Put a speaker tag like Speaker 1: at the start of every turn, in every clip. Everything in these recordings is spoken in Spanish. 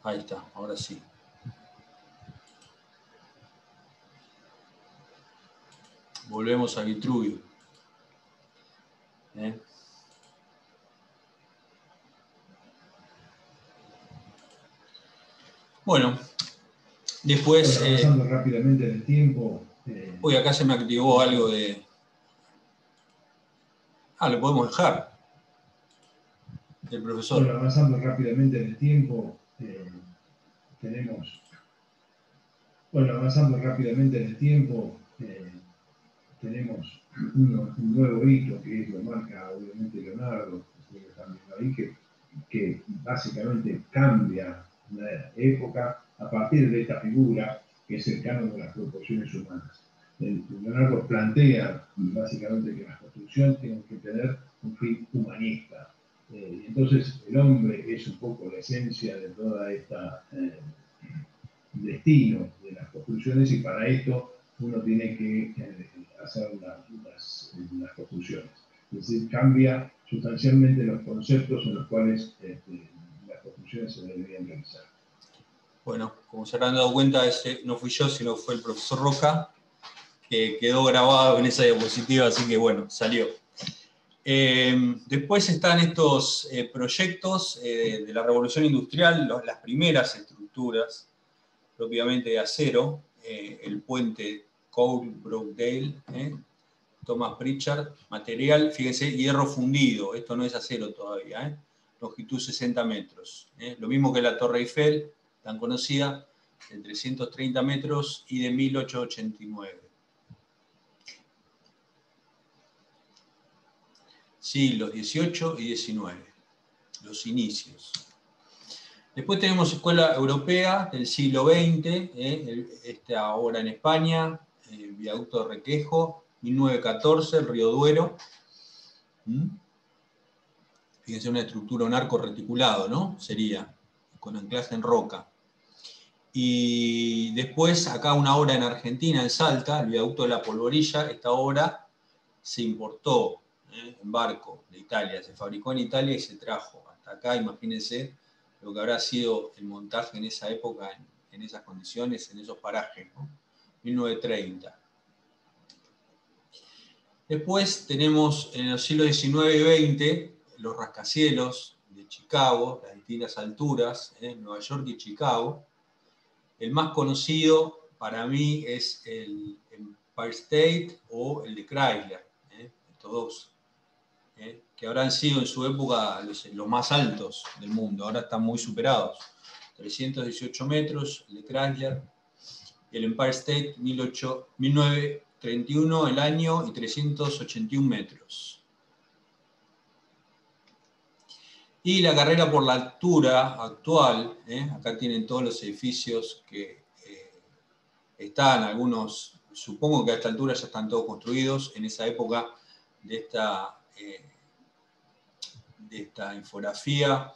Speaker 1: Ahí está, ahora sí. Volvemos a Vitruvio. Bueno, después...
Speaker 2: avanzando rápidamente en el tiempo...
Speaker 1: Uy, acá se me activó algo de... lo podemos dejar. El profesor.
Speaker 2: Bueno, avanzando rápidamente en el tiempo, tenemos... Bueno, avanzando rápidamente en el tiempo, tenemos un nuevo hito que lo marca obviamente Leonardo, ahí, que básicamente cambia la época a partir de esta figura que es el canon de las proporciones humanas. Leonardo plantea básicamente que las construcciones tienen que tener un fin humanista. Entonces el hombre es un poco la esencia de toda esta destino de las construcciones, y para esto uno tiene que hacer las construcciones. Es decir, cambia sustancialmente los conceptos en los cuales las construcciones se deberían realizar.
Speaker 1: Bueno, como se habrán dado cuenta, ese no fui yo, sino fue el profesor Roca, que quedó grabado en esa diapositiva, así que bueno, salió. Después están estos proyectos de la Revolución Industrial, las primeras estructuras propiamente de acero, el puente Cole-Brookdale, Thomas Pritchard, material, fíjense, hierro fundido, esto no es acero todavía, longitud 60 metros. Lo mismo que la Torre Eiffel, tan conocida, de 330 metros y de 1889. Siglos XVIII y XIX, los inicios. Después tenemos Escuela Europea del siglo XX, esta ahora en España, el viaducto de Requejo, 1914, el Río Duero. Fíjense, una estructura, un arco reticulado, ¿no? Sería, con anclaje en roca. Y después, acá una obra en Argentina, en Salta, el viaducto de la Polvorilla. Esta obra se importó en barco de Italia, se fabricó en Italia y se trajo hasta acá. Imagínense lo que habrá sido el montaje en esa época, en esas condiciones, en esos parajes, ¿no? 1930. Después tenemos en los siglos XIX y XX los rascacielos de Chicago, las distintas alturas, Nueva York y Chicago. El más conocido para mí es el Empire State o el de Chrysler, estos dos, que habrán sido en su época los más altos del mundo, ahora están muy superados. 318 metros, el de Chrysler, y el Empire State 1931 el año y 381 metros. Y la carrera por la altura actual, acá tienen todos los edificios que están, algunos, supongo que a esta altura ya están todos construidos. En esa época de esta infografía,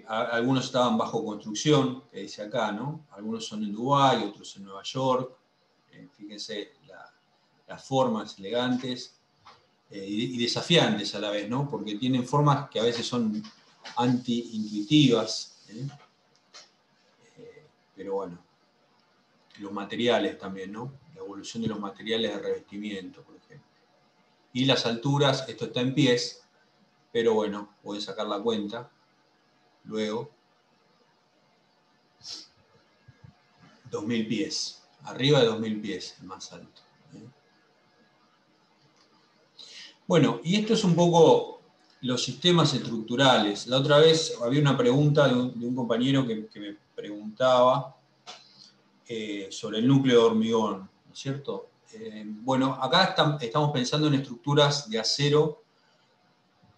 Speaker 1: algunos estaban bajo construcción, que dice acá, ¿no? Algunos son en Dubái, otros en Nueva York. Fíjense las formas elegantes y desafiantes a la vez, ¿no? Porque tienen formas que a veces son anti-intuitivas. Pero bueno, los materiales también, ¿no? La evolución de los materiales de revestimiento, por ejemplo. Y las alturas, esto está en pies, pero bueno, pueden sacar la cuenta luego. 2000 pies, arriba de 2000 pies, el más alto. Bueno, y esto es un poco los sistemas estructurales. La otra vez había una pregunta de un compañero que me preguntaba sobre el núcleo de hormigón, ¿no es cierto? Bueno, acá estamos pensando en estructuras de acero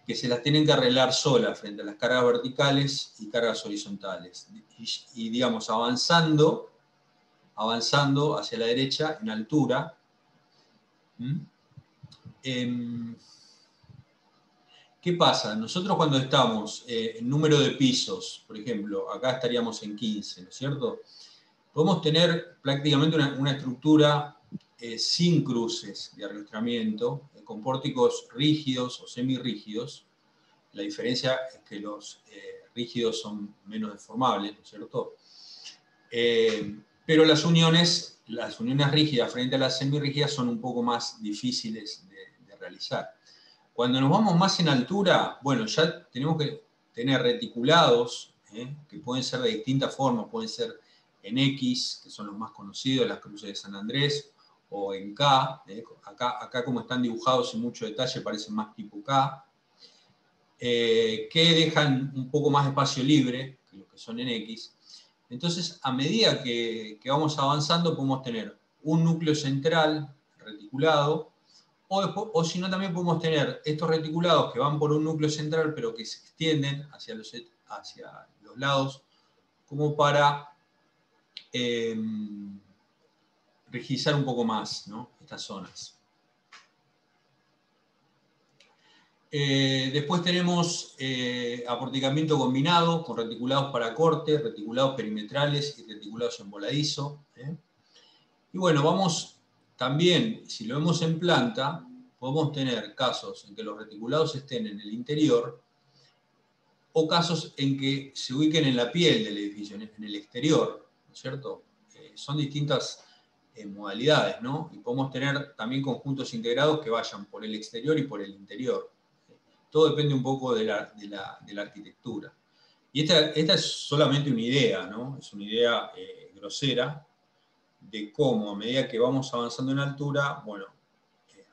Speaker 1: que se las tienen que arreglar solas frente a las cargas verticales y cargas horizontales. Y digamos, avanzando hacia la derecha en altura. ¿Qué pasa? Nosotros cuando estamos en número de pisos, por ejemplo, acá estaríamos en 15, ¿no es cierto? Podemos tener prácticamente una estructura sin cruces de arrastramiento, con pórticos rígidos o semirrígidos. La diferencia es que los rígidos son menos deformables, ¿no es cierto? Pero las uniones rígidas frente a las semirrígidas son un poco más difíciles de realizar. Cuando nos vamos más en altura, bueno, ya tenemos que tener reticulados, que pueden ser de distintas formas, pueden ser en X, que son los más conocidos, las cruces de San Andrés, o en K, acá como están dibujados en mucho detalle parecen más tipo K, que dejan un poco más de espacio libre que los que son en X. Entonces, a medida que vamos avanzando, podemos tener un núcleo central reticulado, o si no, también podemos tener estos reticulados que van por un núcleo central, pero que se extienden hacia los lados, como para rigidizar un poco más, ¿no?, estas zonas. Después tenemos aporticamiento combinado con reticulados para corte, reticulados perimetrales y reticulados en voladizo. Y bueno, vamos también, si lo vemos en planta, podemos tener casos en que los reticulados estén en el interior o casos en que se ubiquen en la piel del edificio, en el exterior, ¿no es cierto? Son distintas modalidades, ¿no? Y podemos tener también conjuntos integrados que vayan por el exterior y por el interior. Todo depende un poco de la arquitectura. Y esta es solamente una idea, ¿no? Es una idea grosera de cómo, a medida que vamos avanzando en altura, bueno,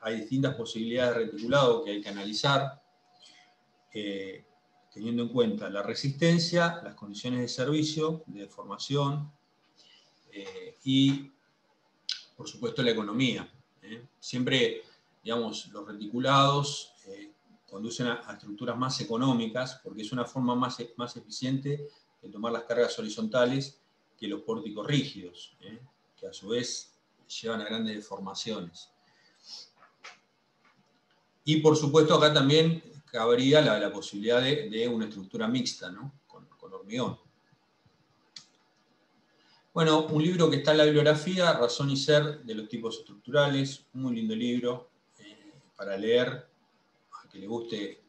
Speaker 1: hay distintas posibilidades de reticulado que hay que analizar, teniendo en cuenta la resistencia, las condiciones de servicio, de deformación y, por supuesto, la economía. Siempre, digamos, los reticulados conducen a estructuras más económicas, porque es una forma más eficiente de tomar las cargas horizontales que los pórticos rígidos, que a su vez llevan a grandes deformaciones. Y por supuesto acá también cabría la posibilidad de una estructura mixta, ¿no?, con hormigón. Bueno, un libro que está en la bibliografía, Razón y Ser de los tipos estructurales, un muy lindo libro para leer, a que le guste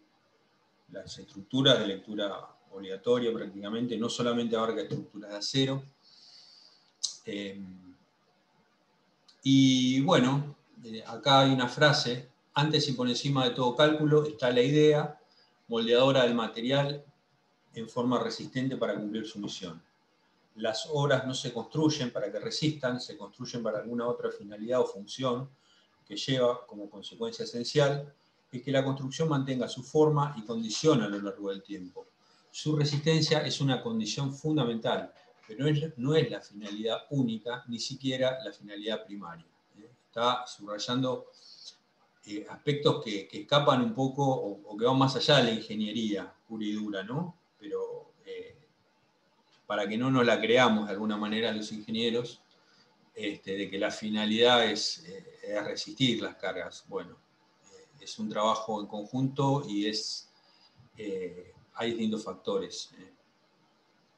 Speaker 1: las estructuras, de lectura obligatoria prácticamente, no solamente abarca estructuras de acero. Y bueno, acá hay una frase: antes y por encima de todo cálculo está la idea moldeadora del material en forma resistente para cumplir su misión. Las obras no se construyen para que resistan, se construyen para alguna otra finalidad o función que lleva como consecuencia esencial es que la construcción mantenga su forma y condición a lo largo del tiempo. Su resistencia es una condición fundamental, pero no es la finalidad única, ni siquiera la finalidad primaria. Está subrayando aspectos que escapan un poco o que van más allá de la ingeniería pura y dura, ¿no? Pero para que no nos la creamos de alguna manera los ingenieros, de que la finalidad es resistir las cargas. Bueno, es un trabajo en conjunto y hay distintos factores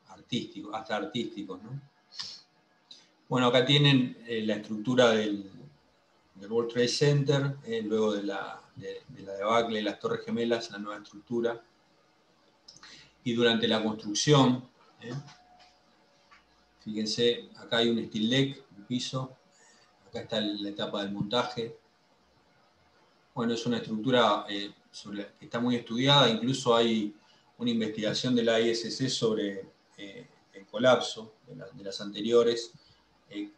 Speaker 1: artísticos, hasta artísticos, ¿no? Bueno, acá tienen la estructura del World Trade Center, luego de la debacle de las Torres Gemelas, la nueva estructura, y durante la construcción, fíjense, acá hay un steel deck, un piso, acá está la etapa del montaje. Bueno, es una estructura que está muy estudiada, incluso hay una investigación de la ISC sobre el colapso de las anteriores,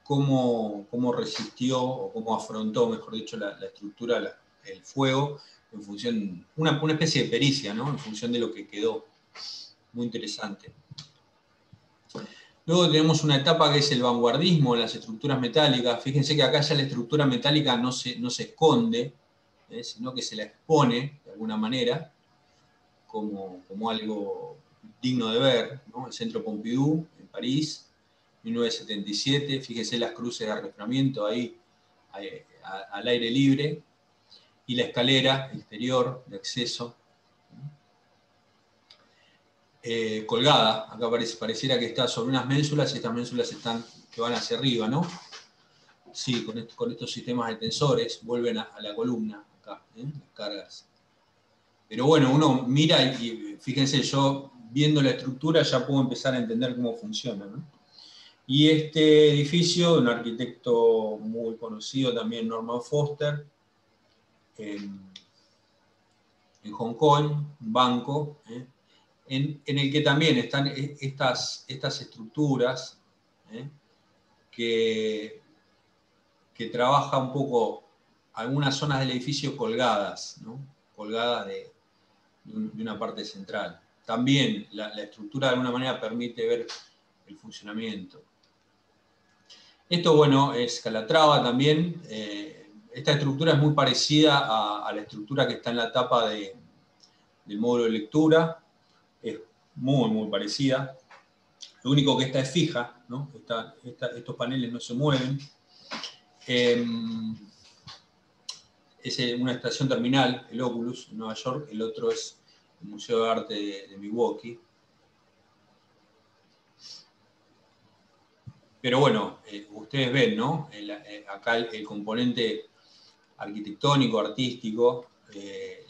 Speaker 1: cómo resistió o cómo afrontó, mejor dicho, la estructura, el fuego, en función, una especie de pericia, ¿no?, en función de lo que quedó. Muy interesante. Luego tenemos una etapa que es el vanguardismo de las estructuras metálicas. Fíjense que acá ya la estructura metálica no se esconde, sino que se la expone de alguna manera como algo digno de ver, ¿no? El Centro Pompidou en París, 1977, fíjense las cruces de arrastramiento ahí al aire libre, y la escalera exterior de acceso colgada. Acá pareciera que está sobre unas ménsulas, y estas ménsulas que van hacia arriba, ¿no? Sí, con estos sistemas de tensores vuelven a la columna acá, las cargas. Pero bueno, uno mira y fíjense, yo viendo la estructura ya puedo empezar a entender cómo funciona, ¿no? Y este edificio, de un arquitecto muy conocido también, Norman Foster, en Hong Kong, un banco, en el que también están estas estructuras, que trabaja un poco algunas zonas del edificio colgadas, ¿no? Colgadas de una parte central. También la estructura de alguna manera permite ver el funcionamiento. Esto, bueno, es Calatrava también. Esta estructura es muy parecida a la estructura que está en la tapa del módulo de lectura. Es muy, muy parecida. Lo único que esta es fija, ¿no? Estos paneles no se mueven. Es una estación terminal, el Oculus, en Nueva York. El otro es el Museo de Arte de Milwaukee. Pero bueno, ustedes ven, ¿no? Acá el componente arquitectónico, artístico, de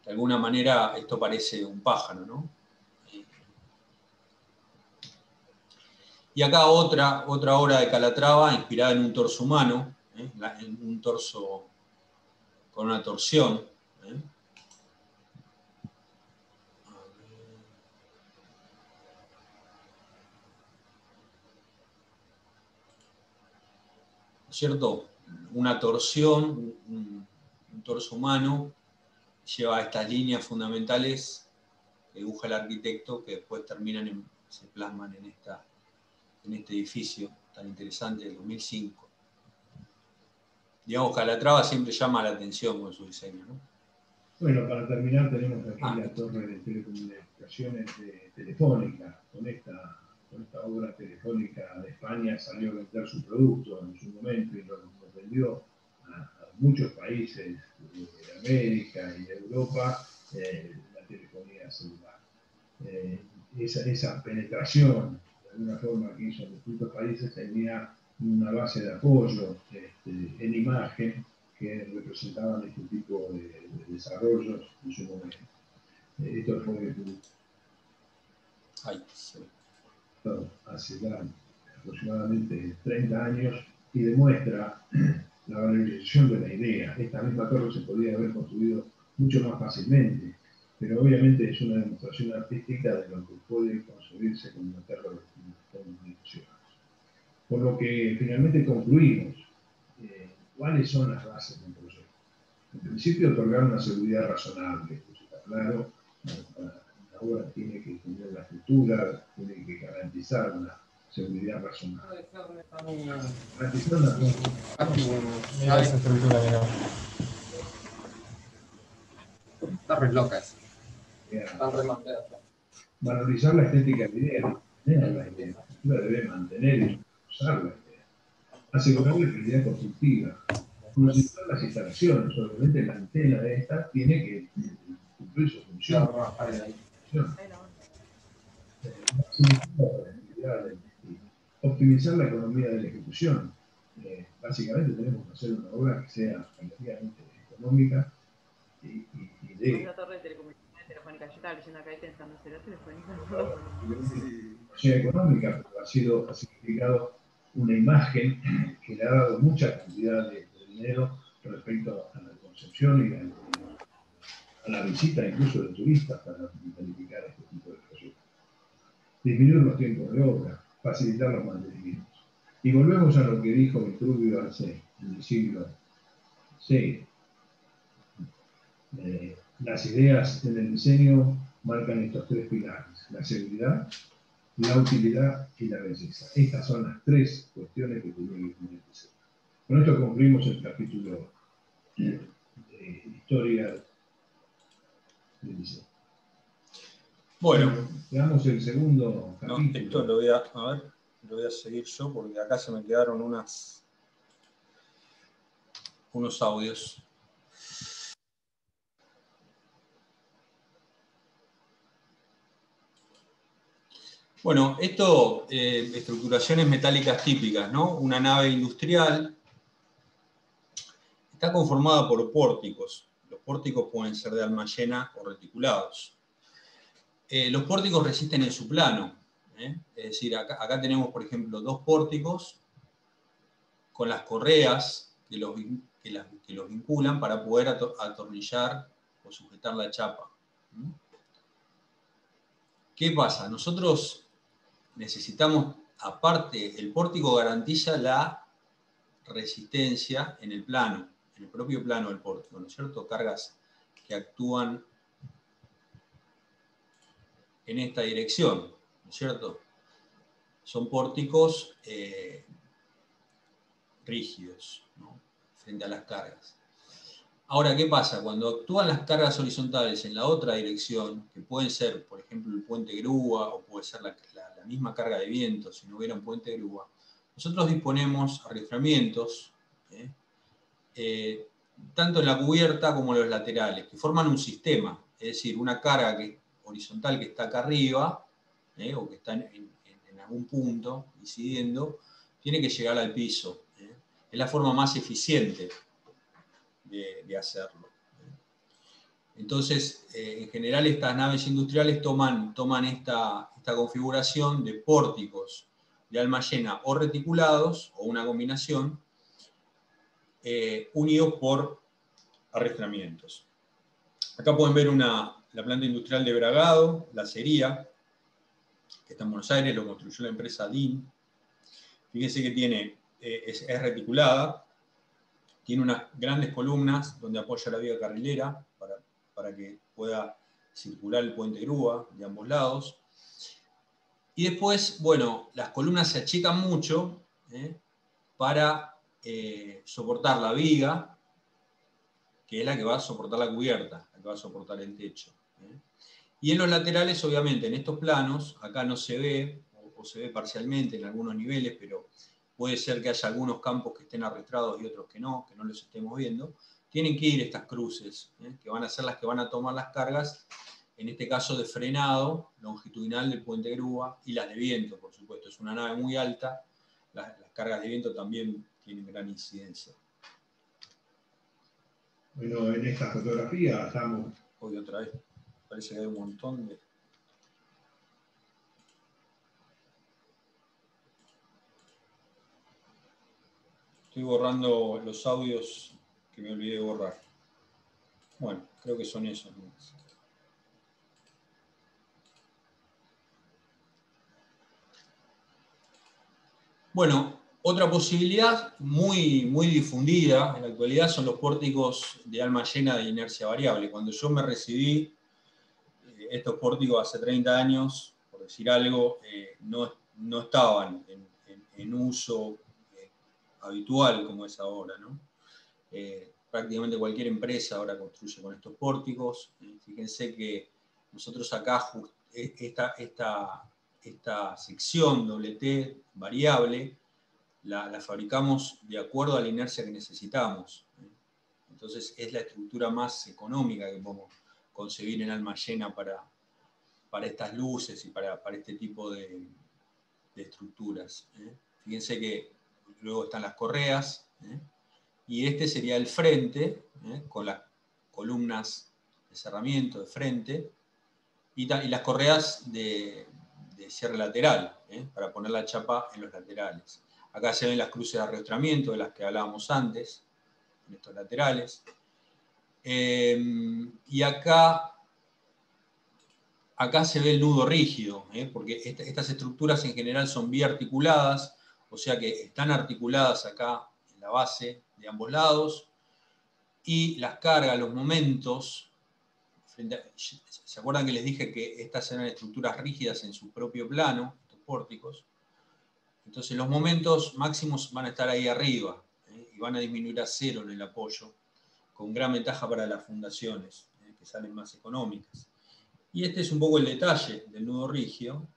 Speaker 1: alguna manera esto parece un pájaro, ¿no? Y acá otra obra de Calatrava inspirada en un torso humano, en un torso con una torsión. ¿Cierto? Una torsión, un torso humano, lleva a estas líneas fundamentales que dibuja el arquitecto, que después se plasman en este edificio tan interesante del 2005. Digamos, Calatrava siempre llama la atención con su diseño, ¿no?
Speaker 2: Bueno, para terminar tenemos aquí la torre de telecomunicaciones de Telefónica. Con esta obra Telefónica de España salió a vender su producto en su momento y lo vendió a muchos países de América y de Europa, la telefonía celular. Esa penetración, de alguna forma, que hizo en distintos países, tenía una base de apoyo en imagen que representaban este tipo de desarrollos en su momento. Esto fue hace ya aproximadamente 30 años y demuestra la valorización de la idea. Esta misma torre se podría haber construido mucho más fácilmente, pero obviamente es una demostración artística de lo que puede construirse con una torre de comunicaciones. Por lo que finalmente concluimos cuáles son las bases del proyecto. En principio, otorgar una seguridad razonable, esto está claro. La obra tiene que tener la estructura, tiene que garantizar una seguridad razonable. Garantizar una
Speaker 3: mira esa estructura, mira. Está re loca esa. Está re manteada.
Speaker 2: Valorizar la estética de la idea, mantener la idea. La estructura debe mantener y usar la idea. Asegurar la calidad constructiva. Considerar las instalaciones, obviamente la antena de esta tiene que cumplir su función. Optimizar la economía de la ejecución. Básicamente tenemos que hacer una obra que sea relativamente económica y de...
Speaker 4: La torre de telecomunicaciones telefónica. Yo estaba leyendo acá y pensando, ¿será telefónica?
Speaker 2: No sea económica, pero ha significado una imagen que le ha dado mucha cantidad de dinero respecto a la concepción y a la visita incluso de turistas para planificar este tipo de proyectos. Disminuir los tiempos de obra, facilitar los mantenimientos. Y volvemos a lo que dijo Vitruvio hace en el siglo VI. Las ideas en el diseño marcan estos tres pilares: la seguridad, la utilidad y la belleza. Estas son las tres cuestiones que tienen que tener el diseño. Con esto concluimos el capítulo de historia del diseño.
Speaker 1: Bueno,
Speaker 2: veamos el segundo capítulo.
Speaker 1: No, esto lo voy a seguir yo porque acá se me quedaron unos audios. Bueno, esto, estructuraciones metálicas típicas, ¿no? Una nave industrial está conformada por pórticos. Los pórticos pueden ser de alma llena o reticulados. Los pórticos resisten en su plano. Es decir, acá tenemos, por ejemplo, 2 pórticos con las correas que los vinculan para poder atornillar o sujetar la chapa. ¿Qué pasa? Nosotros necesitamos, aparte, el pórtico garantiza la resistencia en el plano, en el propio plano del pórtico, ¿no es cierto? Cargas que actúan en esta dirección, ¿no es cierto? Son pórticos rígidos, ¿no? Frente a las cargas. Ahora, ¿qué pasa? Cuando actúan las cargas horizontales en la otra dirección, que pueden ser, por ejemplo, el puente grúa, o puede ser la misma carga de viento si no hubiera un puente grúa, nosotros disponemos arrastramientos, tanto en la cubierta como en los laterales, que forman un sistema, es decir, una carga horizontal que está acá arriba, o que está en algún punto incidiendo, tiene que llegar al piso. Es la forma más eficiente de hacerlo. Entonces, en general, estas naves industriales toman esta configuración de pórticos de alma llena o reticulados, o una combinación, unidos por arrastramientos. Acá pueden ver la planta industrial de Bragado, la acería, que está en Buenos Aires, lo construyó la empresa DIN. Fíjense que es reticulada, tiene unas grandes columnas donde apoya la vía carrilera para que pueda circular el puente grúa de ambos lados. Y después, bueno, las columnas se achican mucho para soportar la viga, que es la que va a soportar la cubierta, la que va a soportar el techo. Y en los laterales, obviamente, en estos planos, acá no se ve, o se ve parcialmente en algunos niveles, pero puede ser que haya algunos campos que estén arrastrados y otros que no los estemos viendo. Tienen que ir estas cruces, que van a ser las que van a tomar las cargas, en este caso de frenado longitudinal del puente grúa, y las de viento, por supuesto. Es una nave muy alta, las cargas de viento también tienen gran incidencia.
Speaker 2: Bueno, en esta fotografía estamos...
Speaker 1: Hoy otra vez, parece que hay un montón de... Estoy borrando los audios que me olvidé de borrar. Bueno, creo que son esos. Bueno, otra posibilidad muy difundida en la actualidad son los pórticos de alma llena de inercia variable. Cuando yo me recibí, estos pórticos hace 30 años, por decir algo, no estaban en uso habitual como es ahora, ¿no? Prácticamente cualquier empresa ahora construye con estos pórticos. Fíjense que nosotros acá esta sección doble T variable la fabricamos de acuerdo a la inercia que necesitamos. Entonces es la estructura más económica que podemos concebir en alma llena para estas luces y para este tipo de estructuras. Fíjense que luego están las correas, y este sería el frente, con las columnas de cerramiento de frente, y las correas de cierre lateral, para poner la chapa en los laterales. Acá se ven las cruces de arrastramiento de las que hablábamos antes, en estos laterales. Y acá se ve el nudo rígido, porque estas estructuras en general son biarticuladas, o sea que están articuladas acá en la base de ambos lados, y las cargas, los momentos, ¿se acuerdan que les dije que estas eran estructuras rígidas en su propio plano, estos pórticos? Entonces los momentos máximos van a estar ahí arriba, y van a disminuir a 0 en el apoyo, con gran ventaja para las fundaciones, que salen más económicas. Y este es un poco el detalle del nudo rígido,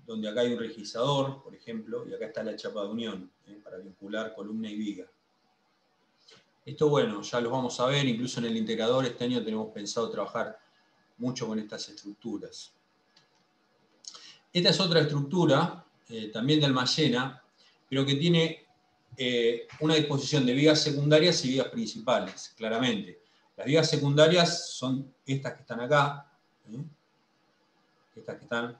Speaker 1: donde acá hay un rigizador, por ejemplo, y acá está la chapa de unión, para vincular columna y viga. Esto, bueno, ya los vamos a ver, incluso en el integrador este año tenemos pensado trabajar mucho con estas estructuras. Esta es otra estructura, también de alma llena, pero que tiene una disposición de vigas secundarias y vigas principales, claramente. Las vigas secundarias son estas que están acá, estas que están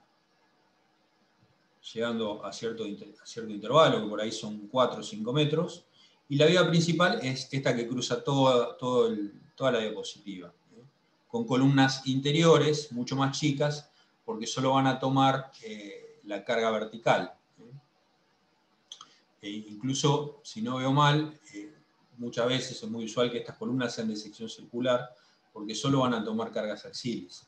Speaker 1: llegando a cierto intervalo, que por ahí son 4 o 5 metros, y la viga principal es esta que cruza toda la diapositiva, con columnas interiores mucho más chicas, porque solo van a tomar la carga vertical. Incluso, si no veo mal, muchas veces es muy usual que estas columnas sean de sección circular, porque solo van a tomar cargas axiales.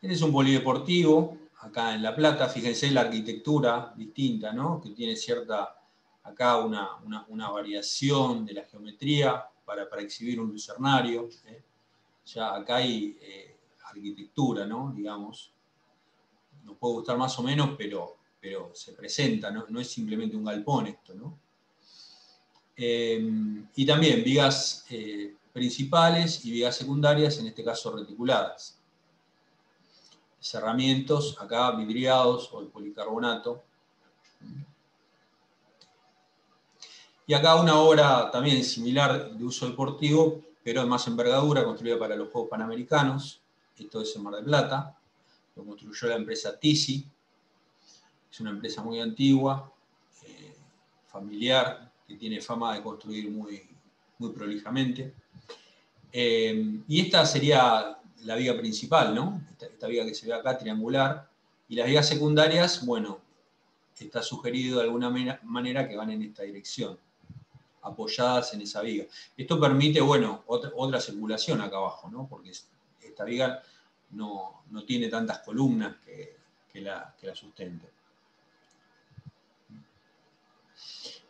Speaker 1: Este es un polideportivo, acá en La Plata. Fíjense la arquitectura distinta, ¿no? Que tiene acá una variación de la geometría para exhibir un lucernario. Ya acá hay arquitectura, ¿no? Digamos. Nos puede gustar más o menos, pero se presenta, no es simplemente un galpón esto, ¿no? Y también vigas principales y vigas secundarias, en este caso reticuladas. Cerramientos, acá vidriados o el policarbonato. Y acá una obra también similar de uso deportivo, pero de más envergadura, construida para los Juegos Panamericanos. Esto es en Mar del Plata. Lo construyó la empresa Tisi. Es una empresa muy antigua, familiar, que tiene fama de construir muy prolijamente. Y esta sería la viga principal, ¿no? Esta viga que se ve acá, triangular. Y las vigas secundarias, bueno, está sugerido de alguna manera que van en esta dirección, apoyadas en esa viga. Esto permite, bueno, otra circulación acá abajo, ¿no? Porque esta viga no tiene tantas columnas que la sustenten.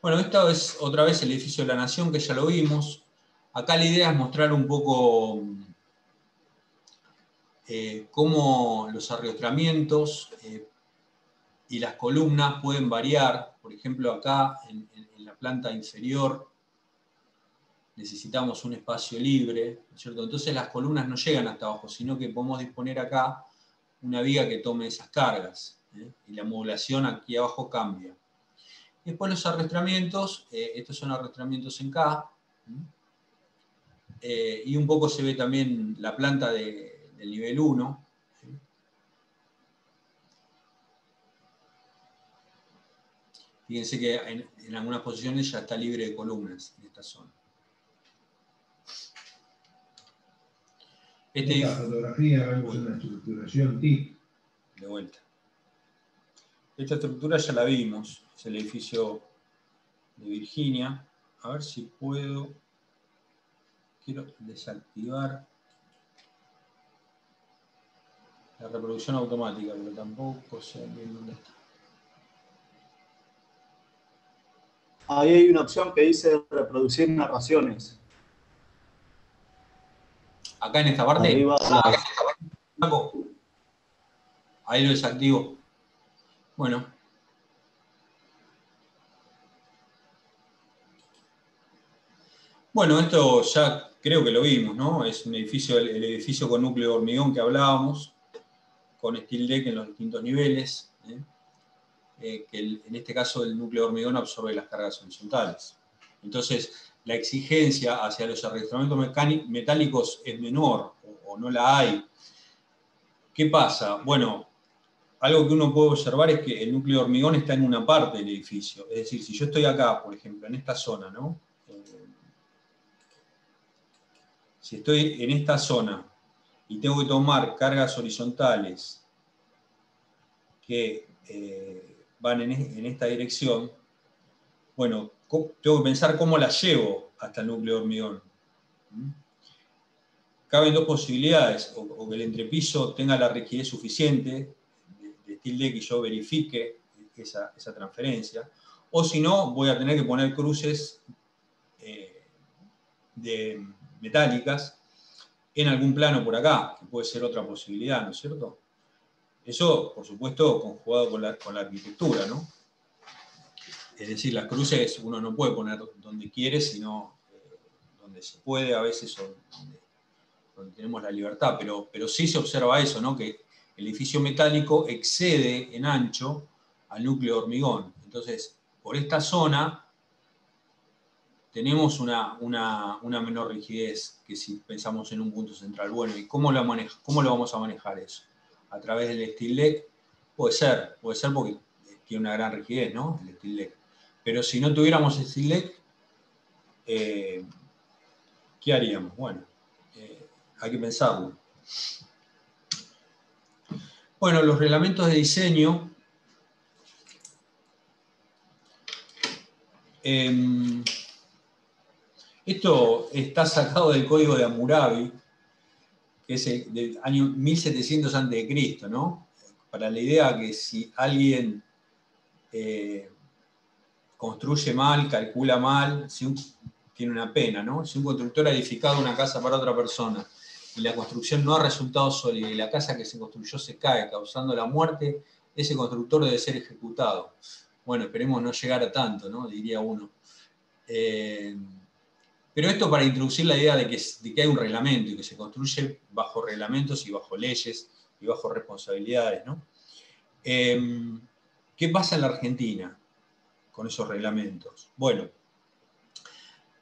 Speaker 1: Bueno, esto es otra vez el edificio de la Nación, que ya lo vimos. Acá la idea es mostrar un poco cómo los arriostramientos y las columnas pueden variar. Por ejemplo, acá en la planta inferior necesitamos un espacio libre, ¿no es cierto? Entonces las columnas no llegan hasta abajo, sino que podemos disponer acá una viga que tome esas cargas, y la modulación aquí abajo cambia. Después los arrastramientos, estos son arrastramientos en K, y un poco se ve también la planta del nivel 1. Fíjense que en algunas posiciones ya está libre de columnas en esta zona.
Speaker 2: Esta fotografía vemos una estructuración TIC.
Speaker 1: De vuelta. Esta estructura ya la vimos, es el edificio de Virginia. A ver si puedo. Quiero desactivar la reproducción automática, pero tampoco sé bien dónde está.
Speaker 5: Ahí hay una opción que dice reproducir narraciones.
Speaker 1: Acá en esta parte.
Speaker 5: Arriba,
Speaker 1: ahí lo desactivo. Bueno. Bueno, esto ya creo que lo vimos, ¿no? Es un edificio, el edificio con núcleo de hormigón que hablábamos, con steel deck en los distintos niveles, que en este caso el núcleo de hormigón absorbe las cargas horizontales. Entonces, la exigencia hacia los arrastramientos metálicos es menor, o no la hay. ¿Qué pasa? Bueno, algo que uno puede observar es que el núcleo de hormigón está en una parte del edificio. Es decir, si yo estoy acá, por ejemplo, en esta zona, ¿no? Si estoy en esta zona y tengo que tomar cargas horizontales que van en esta dirección, bueno, tengo que pensar cómo las llevo hasta el núcleo de hormigón. Caben dos posibilidades, o que el entrepiso tenga la rigidez suficiente de steel deck y yo verifique esa transferencia, o si no, voy a tener que poner cruces metálicas en algún plano por acá, que puede ser otra posibilidad, ¿no es cierto? Eso, por supuesto, conjugado con la arquitectura, ¿no? Es decir, las cruces uno no puede poner donde quiere, sino donde se puede, a veces donde tenemos la libertad, pero sí se observa eso, ¿no? Que el edificio metálico excede en ancho al núcleo de hormigón. Entonces, por esta zona tenemos una menor rigidez que si pensamos en un punto central. Bueno, ¿y cómo lo vamos a manejar eso? ¿A través del steel deck? Puede ser porque tiene una gran rigidez, ¿no? El steel deck. Pero si no tuviéramos steel deck, ¿qué haríamos? Bueno, hay que pensarlo. Bueno, los reglamentos de diseño. Esto está sacado del código de Hammurabi, que es del año 1700 a.C., ¿no? Para la idea que si alguien construye mal, calcula mal, tiene una pena, ¿no? Si un constructor ha edificado una casa para otra persona y la construcción no ha resultado sólida y la casa que se construyó se cae, causando la muerte, ese constructor debe ser ejecutado. Bueno, esperemos no llegar a tanto, ¿no? Diría uno. Pero esto para introducir la idea de que hay un reglamento y que se construye bajo reglamentos y bajo leyes y bajo responsabilidades, ¿no? ¿Qué pasa en la Argentina con esos reglamentos? Bueno,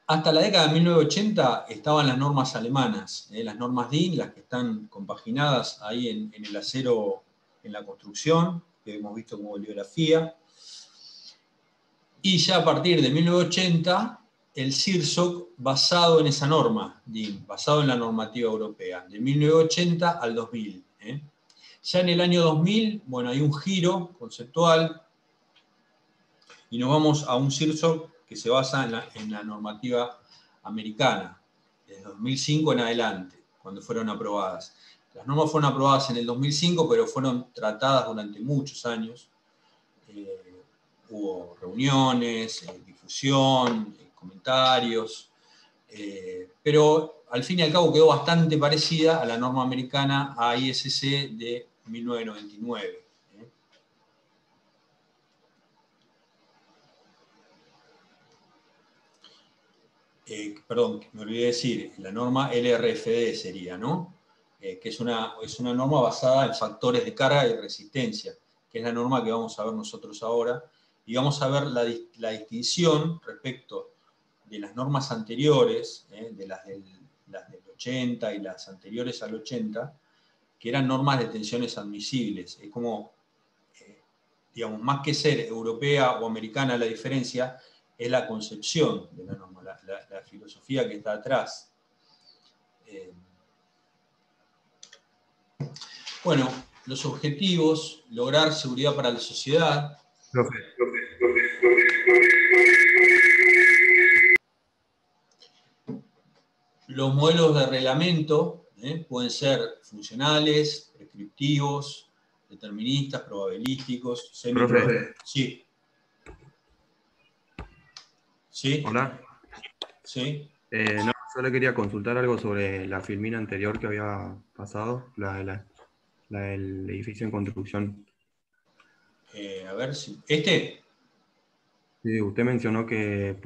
Speaker 1: hasta la década de 1980 estaban las normas alemanas, las normas DIN, las que están compaginadas ahí en el acero, en la construcción, que hemos visto como bibliografía. Y ya a partir de 1980, el CIRSOC basado en esa norma, DIN, basado en la normativa europea, de 1980 al 2000. Ya en el año 2000, bueno, hay un giro conceptual y nos vamos a un CIRSOC que se basa en la normativa americana, desde 2005 en adelante, cuando fueron aprobadas. Las normas fueron aprobadas en el 2005, pero fueron tratadas durante muchos años. Hubo reuniones, difusión, comentarios, pero al fin y al cabo quedó bastante parecida a la norma americana AISC de 1999. Perdón, me olvidé de decir, la norma LRFD sería, ¿no? Que es una norma basada en factores de carga y resistencia, que es la norma que vamos a ver nosotros ahora, y vamos a ver la distinción respecto de las normas anteriores, de las del 80 y las anteriores al 80, que eran normas de tensiones admisibles. Es como, digamos, más que ser europea o americana la diferencia, es la concepción de la norma, la filosofía que está atrás. Bueno, los objetivos, lograr seguridad para la sociedad. Los modelos de reglamento pueden ser funcionales, prescriptivos, deterministas, probabilísticos,
Speaker 6: Profe.
Speaker 1: Sí. ¿Sí?
Speaker 6: Hola.
Speaker 1: Sí.
Speaker 6: No, yo le quería consultar algo sobre la filmina anterior que había pasado, la del edificio en construcción.
Speaker 1: A ver si.
Speaker 6: Sí, usted mencionó que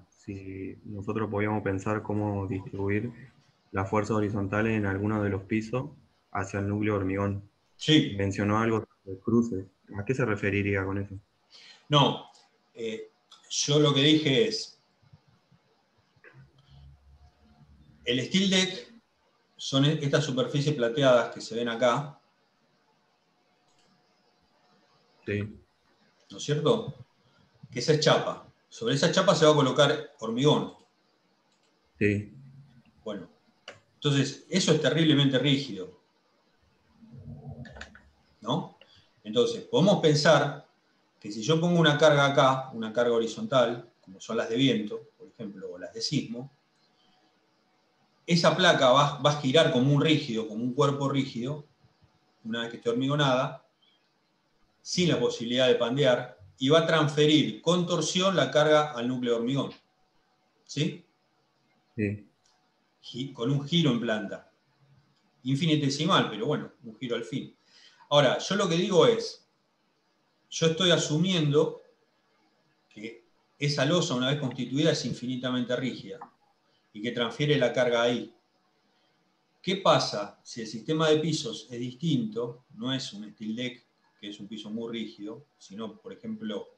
Speaker 6: si nosotros podíamos pensar cómo distribuir las fuerzas horizontales en alguno de los pisos hacia el núcleo de hormigón.
Speaker 1: Sí.
Speaker 6: Mencionó algo sobre cruces. ¿A qué se referiría con eso?
Speaker 1: No, yo lo que dije es, el steel deck son estas superficies plateadas que se ven acá,
Speaker 6: Sí.
Speaker 1: ¿no es cierto? Que esa es chapa. Sobre esa chapa se va a colocar hormigón.
Speaker 6: Sí.
Speaker 1: Bueno, entonces eso es terriblemente rígido, ¿no? Entonces, podemos pensar que si yo pongo una carga acá, una carga horizontal, como son las de viento, por ejemplo, o las de sismo, esa placa va a girar como un rígido, como un cuerpo rígido, una vez que esté hormigonada, sin la posibilidad de pandear, y va a transferir con torsión la carga al núcleo de hormigón. ¿Sí?
Speaker 6: Sí.
Speaker 1: Con un giro en planta. Infinitesimal, pero bueno, un giro al fin. Ahora, yo lo que digo es, yo estoy asumiendo que esa losa, una vez constituida, es infinitamente rígida y que transfiere la carga ahí. ¿Qué pasa si el sistema de pisos es distinto? No es un steel deck, que es un piso muy rígido, sino, por ejemplo,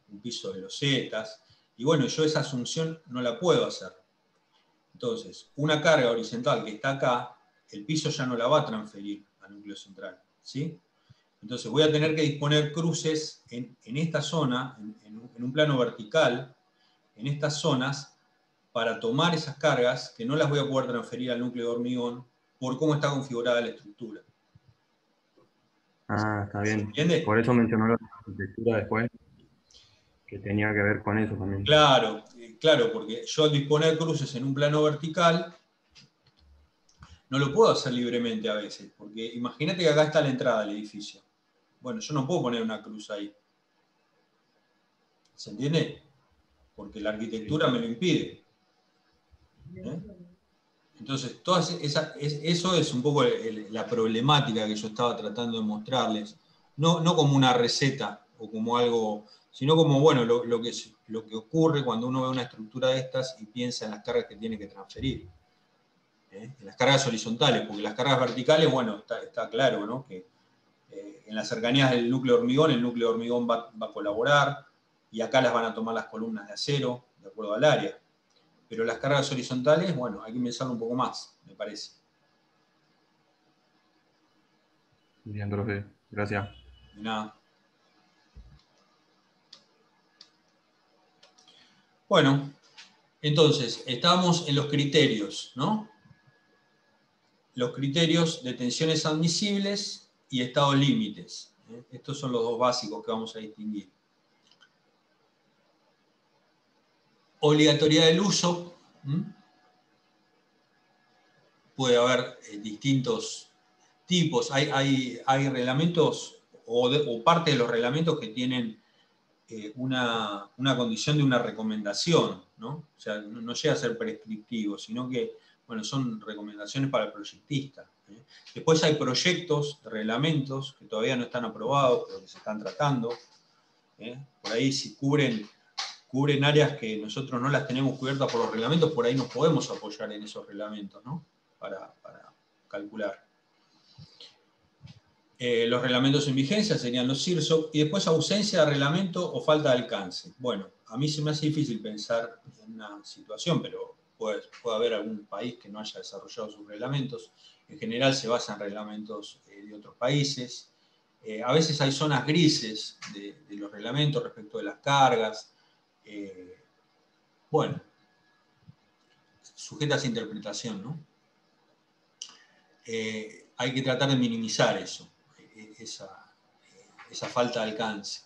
Speaker 1: un piso de losetas, Y bueno, yo esa asunción no la puedo hacer. Entonces, una carga horizontal que está acá, el piso ya no la va a transferir al núcleo central, ¿sí? Entonces voy a tener que disponer cruces en esta zona, en un plano vertical, en estas zonas, para tomar esas cargas que no las voy a poder transferir al núcleo de hormigón por cómo está configurada la estructura.
Speaker 6: Ah, está
Speaker 1: ¿Se
Speaker 6: bien.
Speaker 1: entiende?
Speaker 6: Por eso mencionó la arquitectura después, que tenía que ver con eso también.
Speaker 1: Claro, claro, porque yo al disponer cruces en un plano vertical, no lo puedo hacer libremente a veces, porque imagínate que acá está la entrada del edificio. Bueno, yo no puedo poner una cruz ahí. ¿Se entiende? Porque la arquitectura me lo impide. ¿Eh? Entonces, eso es un poco la problemática que yo estaba tratando de mostrarles. No como una receta o como algo, sino como, bueno, lo que ocurre cuando uno ve una estructura de estas y piensa en las cargas que tiene que transferir. En las cargas horizontales, porque las cargas verticales, bueno, está claro, ¿no? Que en las cercanías del núcleo de hormigón, el núcleo de hormigón va a colaborar y acá las van a tomar las columnas de acero, de acuerdo al área. Pero las cargas horizontales, bueno, hay que pensarlo un poco más, me parece.
Speaker 6: Bien, profe. Gracias.
Speaker 1: De nada. Bueno, entonces, estamos en los criterios, ¿no? Los criterios de tensiones admisibles y estados límites. Estos son los dos básicos que vamos a distinguir. Obligatoriedad del uso. Puede haber distintos tipos. Hay reglamentos o parte de los reglamentos que tienen una condición de una recomendación, ¿no? O sea, no llega a ser prescriptivo, sino que, bueno, son recomendaciones para el proyectista. Después hay proyectos de reglamentos que todavía no están aprobados, pero que se están tratando. Por ahí, si cubren áreas que nosotros no las tenemos cubiertas por los reglamentos, por ahí nos podemos apoyar en esos reglamentos, ¿no? Para calcular. Los reglamentos en vigencia serían los CIRSO, y después ausencia de reglamento o falta de alcance. Bueno, a mí se me hace difícil pensar en una situación, pero puede haber algún país que no haya desarrollado sus reglamentos. En general se basa en reglamentos de otros países. A veces hay zonas grises de los reglamentos respecto de las cargas. Bueno, sujetas a interpretación, ¿no? Hay que tratar de minimizar eso, esa falta de alcance.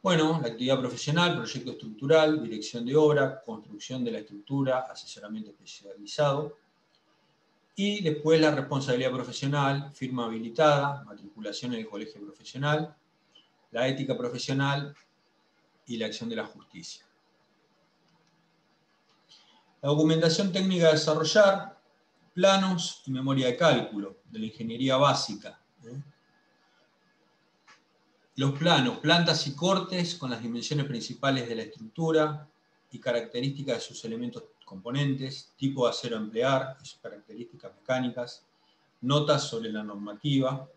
Speaker 1: Bueno, la actividad profesional, proyecto estructural, dirección de obra, construcción de la estructura, asesoramiento especializado. Y después la responsabilidad profesional, firma habilitada, matriculación en el colegio profesional, la ética profesional y la acción de la justicia. La documentación técnica a desarrollar, planos y memoria de cálculo de la ingeniería básica. Los planos, plantas y cortes con las dimensiones principales de la estructura y características de sus elementos componentes, tipo de acero a emplear y sus características mecánicas, notas sobre la normativa,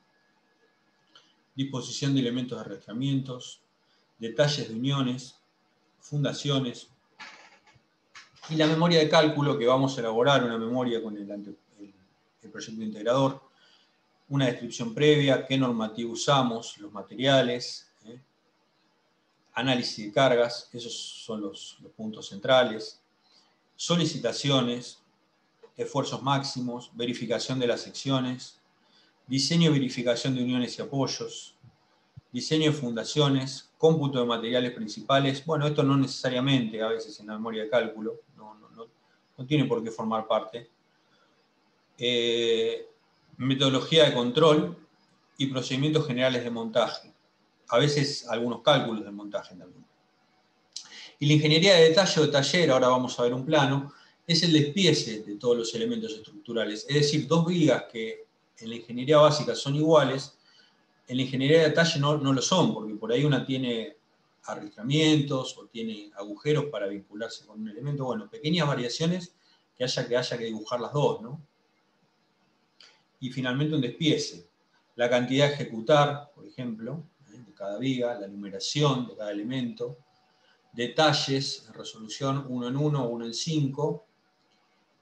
Speaker 1: disposición de elementos de arrastramientos, detalles de uniones, fundaciones, y la memoria de cálculo, que vamos a elaborar una memoria con el proyecto integrador, una descripción previa, qué normativa usamos, los materiales, análisis de cargas, esos son los puntos centrales, solicitaciones, esfuerzos máximos, verificación de las secciones, diseño y verificación de uniones y apoyos, diseño de fundaciones, cómputo de materiales principales. Bueno, esto no necesariamente a veces en la memoria de cálculo, no tiene por qué formar parte. Metodología de control y procedimientos generales de montaje. A veces algunos cálculos de montaje también. Y la ingeniería de detalle o de taller, ahora vamos a ver un plano, es el despiece de todos los elementos estructurales. Es decir, dos vigas que en la ingeniería básica son iguales, en la ingeniería de detalle no lo son, porque por ahí una tiene arrastramientos o tiene agujeros para vincularse con un elemento. Bueno, pequeñas variaciones que haya que dibujar las dos, ¿no? Y finalmente un despiece. La cantidad a ejecutar, por ejemplo, de cada viga, la numeración de cada elemento, detalles, resolución 1 en 1, 1 en 5,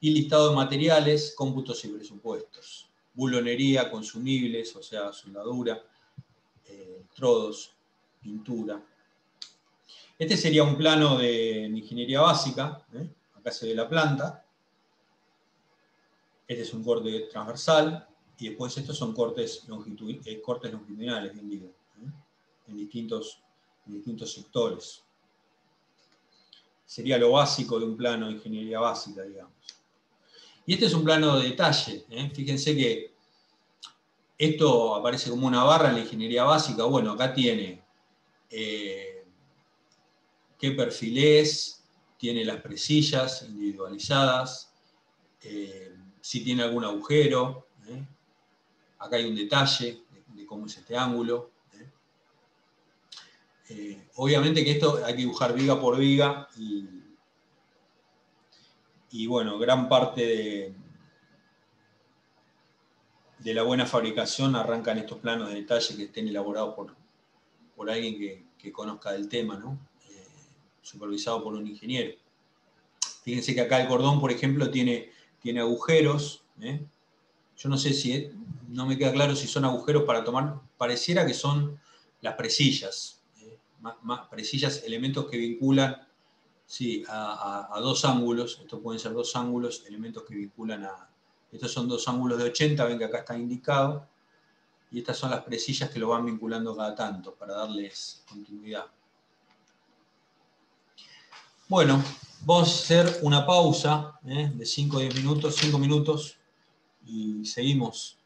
Speaker 1: y listado de materiales, cómputos y presupuestos. Bulonería, consumibles, o sea, soldadura, electrodos, pintura. Este sería un plano de ingeniería básica, acá se ve la planta. Este es un corte transversal, y después estos son cortes longitudinales, bien digo, en distintos sectores. Sería lo básico de un plano de ingeniería básica, digamos. Y este es un plano de detalle. Fíjense que esto aparece como una barra en la ingeniería básica. Bueno, acá tiene qué perfil es, tiene las presillas individualizadas, si tiene algún agujero. Acá hay un detalle de cómo es este ángulo. Obviamente que esto hay que dibujar viga por viga y bueno, gran parte de la buena fabricación arranca en estos planos de detalle que estén elaborados por alguien que conozca del tema, ¿no? Supervisado por un ingeniero. Fíjense que acá el cordón, por ejemplo, tiene agujeros. Yo no sé si, no me queda claro si son agujeros para tomar, pareciera que son las presillas. Más presillas, elementos que vinculan, sí, a dos ángulos. Estos pueden ser dos ángulos, elementos que vinculan a... Estos son dos ángulos de 80, ven que acá está indicado. Y estas son las presillas que lo van vinculando cada tanto para darles continuidad. Bueno, vamos a hacer una pausa de 5 o 10 minutos, 5 minutos, y seguimos.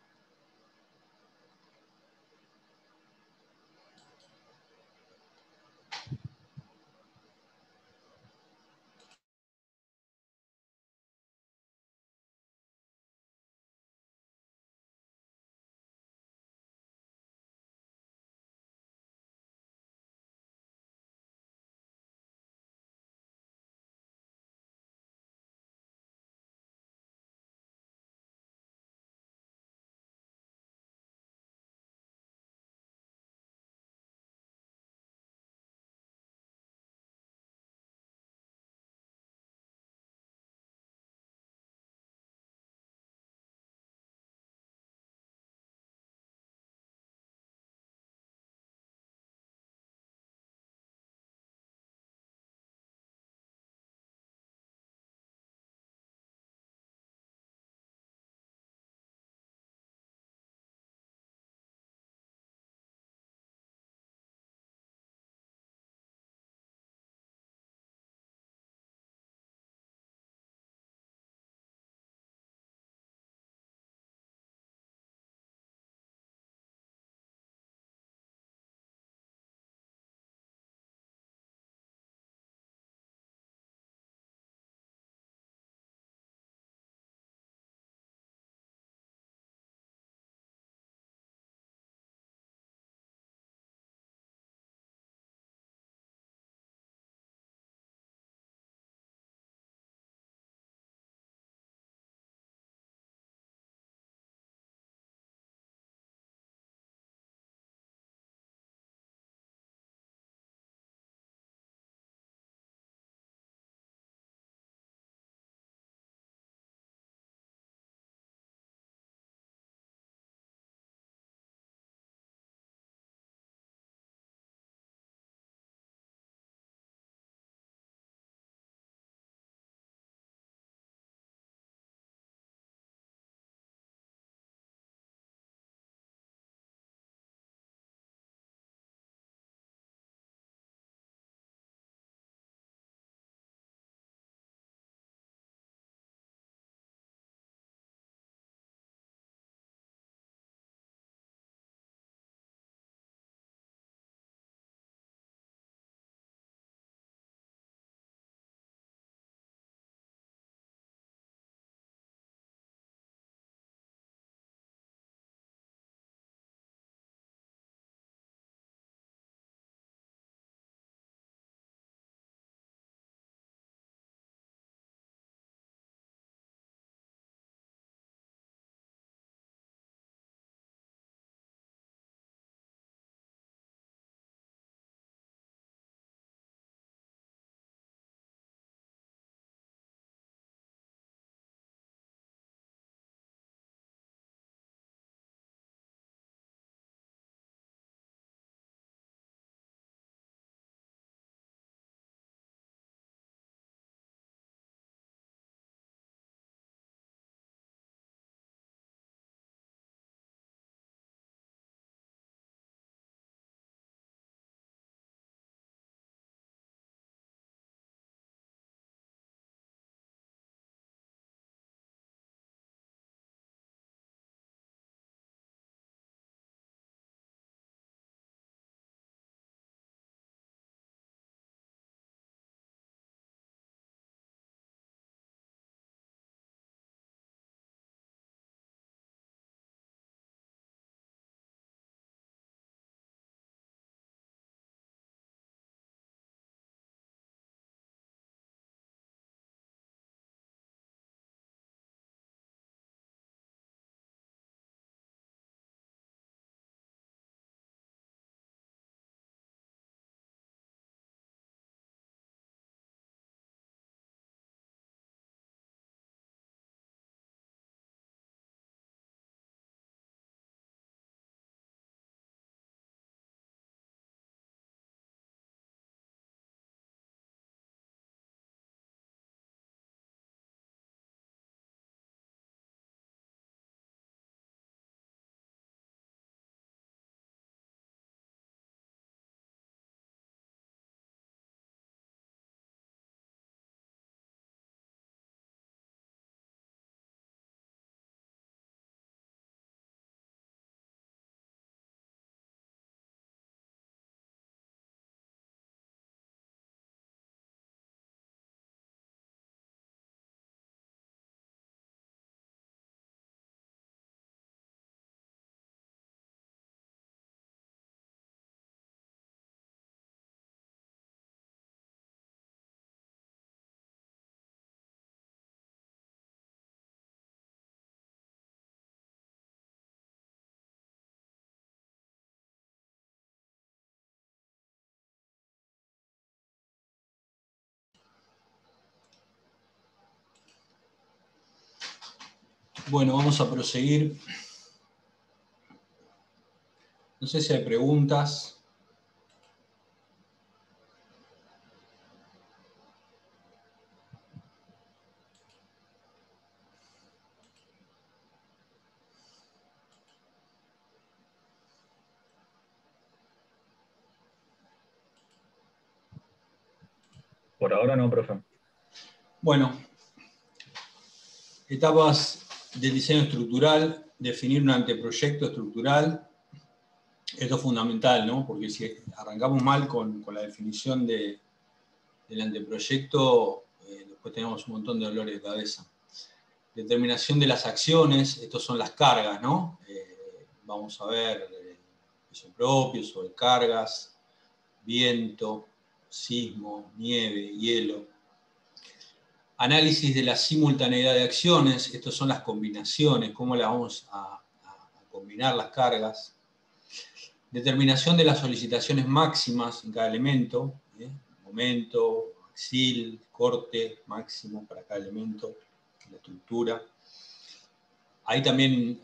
Speaker 1: Bueno, vamos a proseguir. No sé si hay preguntas.
Speaker 7: Por ahora no, profe.
Speaker 1: Bueno, etapas del diseño estructural, definir un anteproyecto estructural. Esto es fundamental, ¿no? Porque si arrancamos mal con la definición del anteproyecto, después tenemos un montón de dolores de cabeza. Determinación de las acciones, estas son las cargas, ¿no? Vamos a ver peso propio, sobrecargas, viento, sismo, nieve, hielo. Análisis de la simultaneidad de acciones, estas son las combinaciones, cómo las vamos a combinar las cargas. Determinación de las solicitaciones máximas en cada elemento, momento, axil, corte máximo para cada elemento, la estructura. Ahí también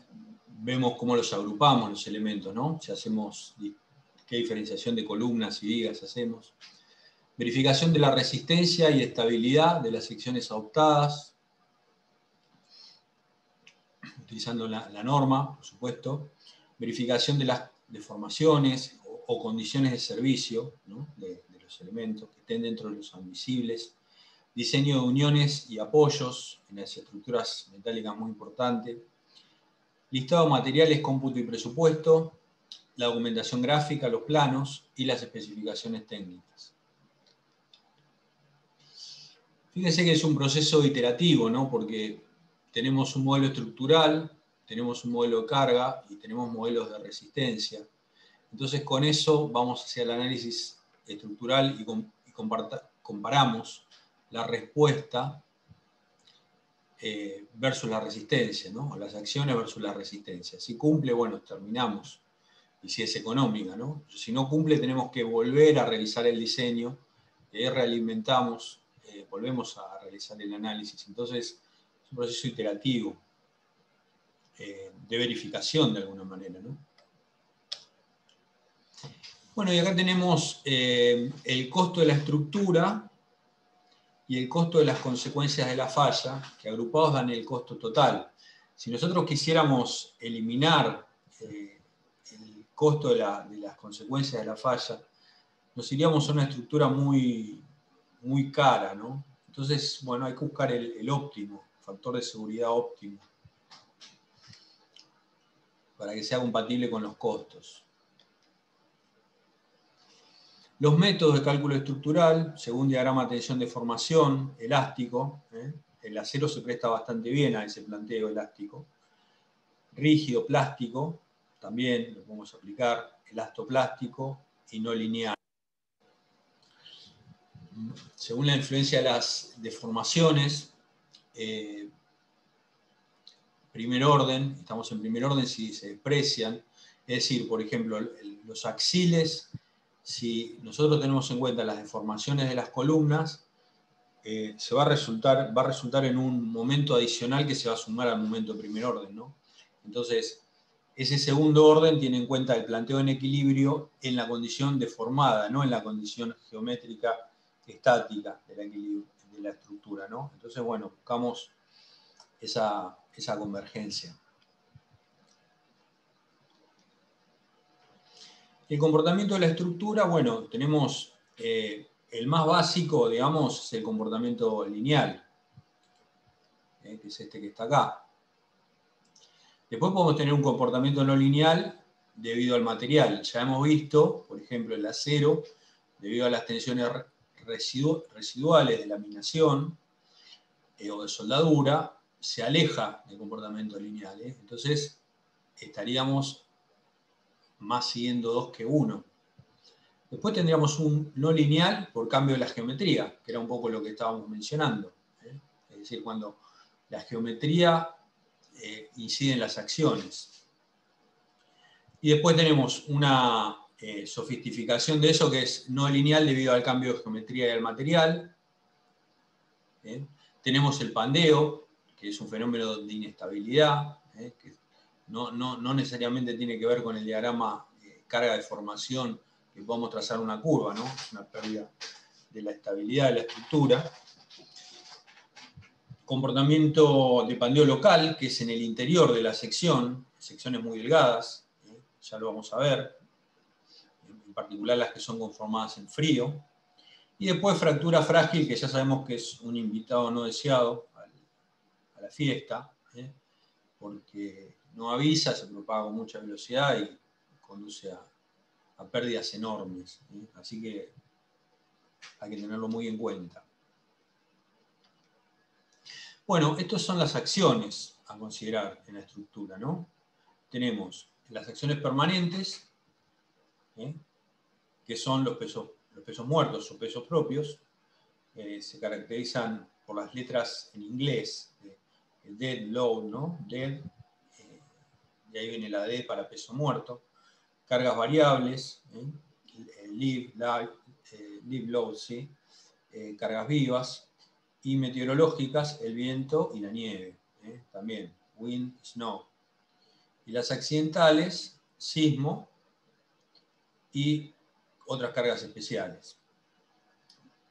Speaker 1: vemos cómo los agrupamos los elementos, ¿no? Si hacemos, qué diferenciación de columnas y vigas hacemos. Verificación de la resistencia y estabilidad de las secciones adoptadas, utilizando la norma, por supuesto. Verificación de las deformaciones o condiciones de servicio, ¿no? de los elementos que estén dentro de los admisibles. Diseño de uniones y apoyos en las estructuras metálicas, muy importante. Listado de materiales, cómputo y presupuesto. La documentación gráfica, los planos y las especificaciones técnicas. Fíjense que es un proceso iterativo, ¿no? Porque tenemos un modelo estructural, tenemos un modelo de carga y tenemos modelos de resistencia. Entonces, con eso vamos hacia el análisis estructural y comparamos la respuesta versus la resistencia, ¿no? O las acciones versus la resistencia. Si cumple, bueno, terminamos. Y si es económica, ¿no? Si no cumple, tenemos que volver a realizar el diseño, realimentamos, volvemos a realizar el análisis. Entonces, es un proceso iterativo, de verificación de alguna manera, ¿no? Bueno, y acá tenemos el costo de la estructura y el costo de las consecuencias de la falla, que agrupados dan el costo total. Si nosotros quisiéramos eliminar el costo de las consecuencias de la falla, nos iríamos a una estructura muy, muy cara, ¿no? Entonces, bueno, hay que buscar el óptimo, factor de seguridad óptimo, para que sea compatible con los costos. Los métodos de cálculo estructural, según diagrama de tensión de formación, elástico, el acero se presta bastante bien a ese planteo elástico. Rígido, plástico, también lo podemos aplicar, elastoplástico y no lineal. Según la influencia de las deformaciones, primer orden, estamos en primer orden si se desprecian, es decir, por ejemplo, los axiles, si nosotros tenemos en cuenta las deformaciones de las columnas, va a resultar en un momento adicional que se va a sumar al momento de primer orden, ¿no? Entonces, ese segundo orden tiene en cuenta el planteo en equilibrio en la condición deformada, no en la condición geométrica estática de la estructura, ¿no? Entonces, bueno, buscamos esa convergencia. El comportamiento de la estructura, bueno, tenemos el más básico, digamos, es el comportamiento lineal, que es este que está acá. Después podemos tener un comportamiento no lineal debido al material. Ya hemos visto, por ejemplo, el acero, debido a las tensiones residuales de laminación o de soldadura, se aleja del comportamiento lineal. Entonces, estaríamos más siguiendo 2 que 1. Después tendríamos un no lineal por cambio de la geometría, que era un poco lo que estábamos mencionando. Es decir, cuando la geometría incide en las acciones. Y después tenemos una sofisticación de eso que es no lineal debido al cambio de geometría y al material. Tenemos el pandeo, que es un fenómeno de inestabilidad, que no necesariamente tiene que ver con el diagrama carga de formación, que podemos trazar una curva, ¿no? Es una pérdida de la estabilidad de la estructura. Comportamiento de pandeo local, que es en el interior de la sección, secciones muy delgadas, ya lo vamos a ver, en particular las que son conformadas en frío. Y después fractura frágil, que ya sabemos que es un invitado no deseado a la fiesta, porque no avisa, se propaga con mucha velocidad y conduce a pérdidas enormes. Así que hay que tenerlo muy en cuenta. Bueno, estas son las acciones a considerar en la estructura, ¿no? Tenemos las acciones permanentes, que son los pesos muertos o pesos propios. Se caracterizan por las letras en inglés, dead load, ¿no? Dead, y ahí viene la D para peso muerto. Cargas variables, live load, ¿sí? Cargas vivas. Y meteorológicas, el viento y la nieve, también, wind, snow. Y las accidentales, sismo y otras cargas especiales.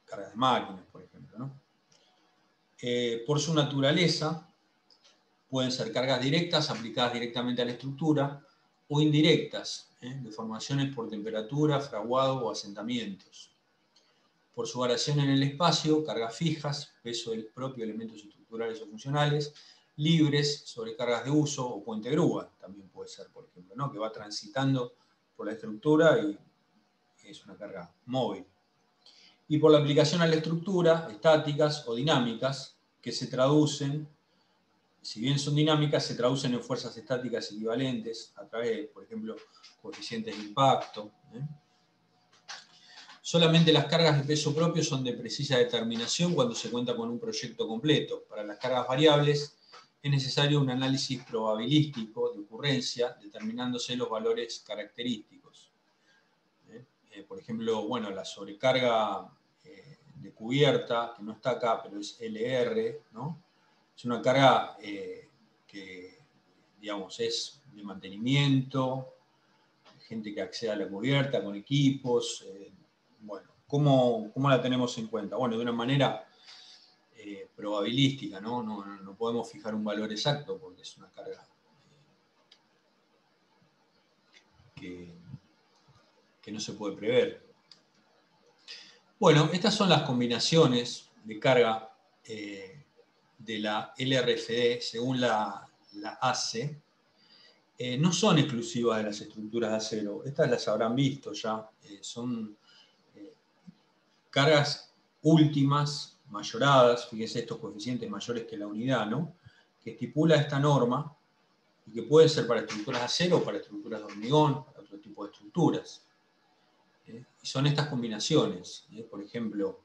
Speaker 1: Cargas de máquinas, por ejemplo, ¿no? Por su naturaleza, pueden ser cargas directas aplicadas directamente a la estructura o indirectas, deformaciones por temperatura, fraguado o asentamientos. Por su variación en el espacio, cargas fijas, peso del propio, elementos estructurales o funcionales, libres, sobrecargas de uso o puente grúa, también puede ser, por ejemplo, ¿no? Que va transitando por la estructura y es una carga móvil. Y por la aplicación a la estructura, estáticas o dinámicas, que se traducen, si bien son dinámicas, se traducen en fuerzas estáticas equivalentes a través de, por ejemplo, coeficientes de impacto. Solamente las cargas de peso propio son de precisa determinación cuando se cuenta con un proyecto completo. Para las cargas variables es necesario un análisis probabilístico de ocurrencia, determinándose los valores característicos. Por ejemplo, bueno, la sobrecarga de cubierta, que no está acá, pero es LR, ¿no? Es una carga que, digamos, es de mantenimiento, gente que accede a la cubierta con equipos. Bueno, ¿cómo la tenemos en cuenta? Bueno, de una manera probabilística, ¿no? No podemos fijar un valor exacto porque es una carga que no se puede prever. Bueno, estas son las combinaciones de carga de la LRFD según la ACE. No son exclusivas de las estructuras de acero. Estas las habrán visto ya. Son cargas últimas, mayoradas, fíjense estos coeficientes mayores que la unidad, ¿no? Que estipula esta norma y que puede ser para estructuras de acero, para estructuras de hormigón, para otro tipo de estructuras. Y son estas combinaciones, por ejemplo,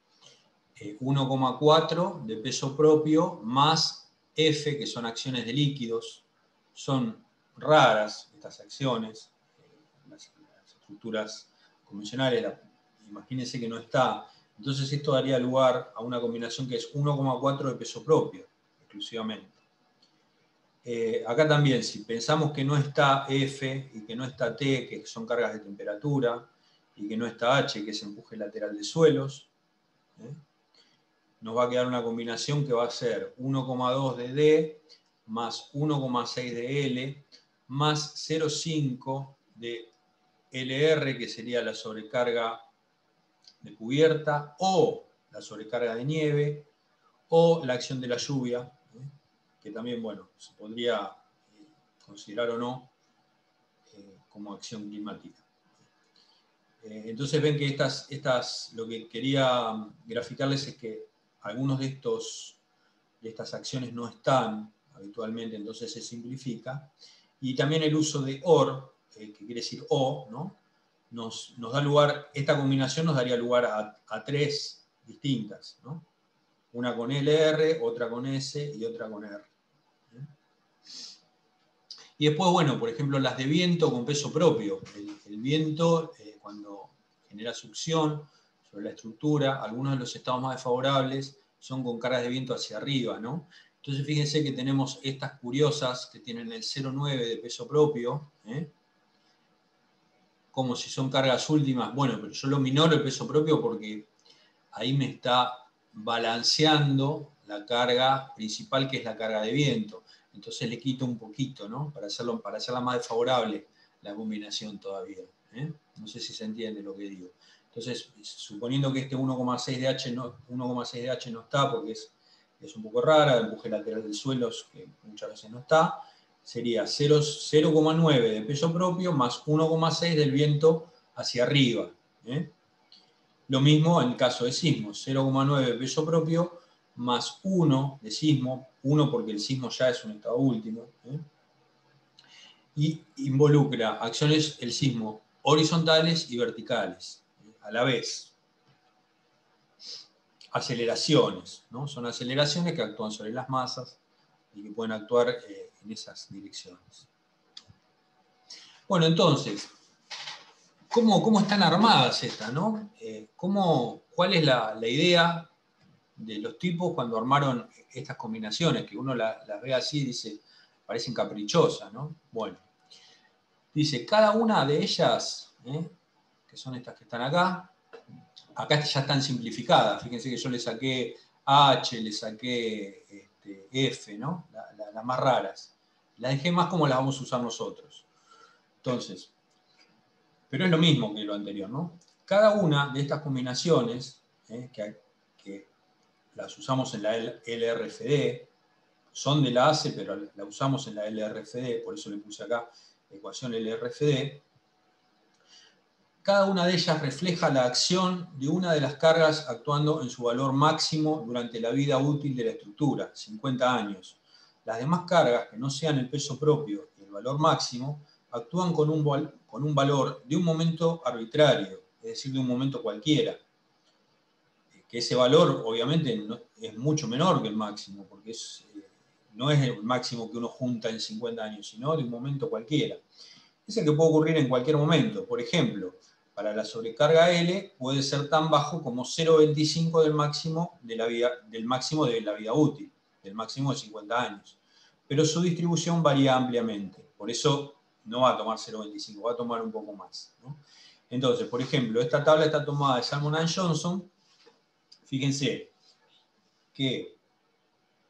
Speaker 1: 1,4 de peso propio más F, que son acciones de líquidos. Son raras estas acciones, las estructuras convencionales, imagínense que no está. Entonces esto daría lugar a una combinación que es 1,4 de peso propio, exclusivamente. Acá también, si pensamos que no está F y que no está T, que son cargas de temperatura, y que no está H, que es empuje lateral de suelos, nos va a quedar una combinación que va a ser 1,2 de D más 1,6 de L más 0,5 de LR, que sería la sobrecarga de cubierta o la sobrecarga de nieve o la acción de la lluvia, que también, bueno, se podría considerar o no como acción climática. Entonces ven que lo que quería graficarles es que algunos de estas acciones no están habitualmente, entonces se simplifica. Y también el uso de OR, que quiere decir O, ¿no? Nos da lugar, esta combinación nos daría lugar a tres distintas, ¿no? Una con LR, otra con S y otra con R. Y después, bueno, por ejemplo, las de viento con peso propio. El viento, cuando genera succión sobre la estructura, algunos de los estados más desfavorables son con cargas de viento hacia arriba, ¿no? Entonces fíjense que tenemos estas curiosas que tienen el 0,9 de peso propio, como si son cargas últimas. Bueno, pero yo lo minoro el peso propio porque ahí me está balanceando la carga principal, que es la carga de viento. Entonces le quito un poquito, ¿no? Para hacerla más desfavorable la combinación todavía. No sé si se entiende lo que digo. Entonces, suponiendo que este 1,6 de H no está, porque es un poco rara, el empuje lateral del suelo, que muchas veces no está, sería 0,9 de peso propio más 1,6 del viento hacia arriba. Lo mismo en el caso de sismo, 0,9 de peso propio más 1 de sismo, 1 porque el sismo ya es un estado último, y involucra acciones, el sismo, horizontales y verticales, a la vez. Aceleraciones, ¿no? Son aceleraciones que actúan sobre las masas y que pueden actuar en esas direcciones. Bueno, entonces, ¿cómo están armadas estas, no? ¿Cuál es la idea de los tipos cuando armaron estas combinaciones? Que uno las ve así y dice, parecen caprichosas, ¿no? Bueno, dice, cada una de ellas, que son estas que están acá ya están simplificadas. Fíjense que yo le saqué H, le saqué F, ¿no? Las más raras. Las dejé más como las vamos a usar nosotros. Entonces, pero es lo mismo que lo anterior, ¿no? Cada una de estas combinaciones, que las usamos en la LRFD, son de la ACE, pero la usamos en la LRFD, por eso le puse acá ecuación LRFD. Cada una de ellas refleja la acción de una de las cargas actuando en su valor máximo durante la vida útil de la estructura, 50 años. Las demás cargas, que no sean el peso propio y el valor máximo, actúan con un valor de un momento arbitrario, es decir, de un momento cualquiera. Que ese valor, obviamente, es mucho menor que el máximo, porque no es el máximo que uno junta en 50 años, sino de un momento cualquiera. Es el que puede ocurrir en cualquier momento. Por ejemplo, para la sobrecarga L puede ser tan bajo como 0,25 del máximo de la vida útil, del máximo de 50 años. Pero su distribución varía ampliamente. Por eso no va a tomar 0,25, va a tomar un poco más, ¿no? Entonces, por ejemplo, esta tabla está tomada de Salmon and Johnson. Fíjense que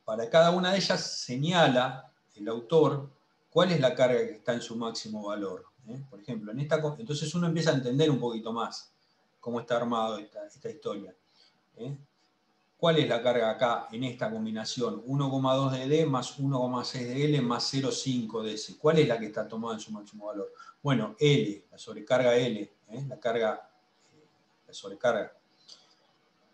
Speaker 1: para cada una de ellas señala el autor cuál es la carga que está en su máximo valor. Por ejemplo, entonces uno empieza a entender un poquito más cómo está armado esta historia. ¿Cuál es la carga acá en esta combinación? 1,2 de D más 1,6 de L más 0,5 de S. ¿Cuál es la que está tomada en su máximo valor? Bueno, L, la sobrecarga L, la sobrecarga.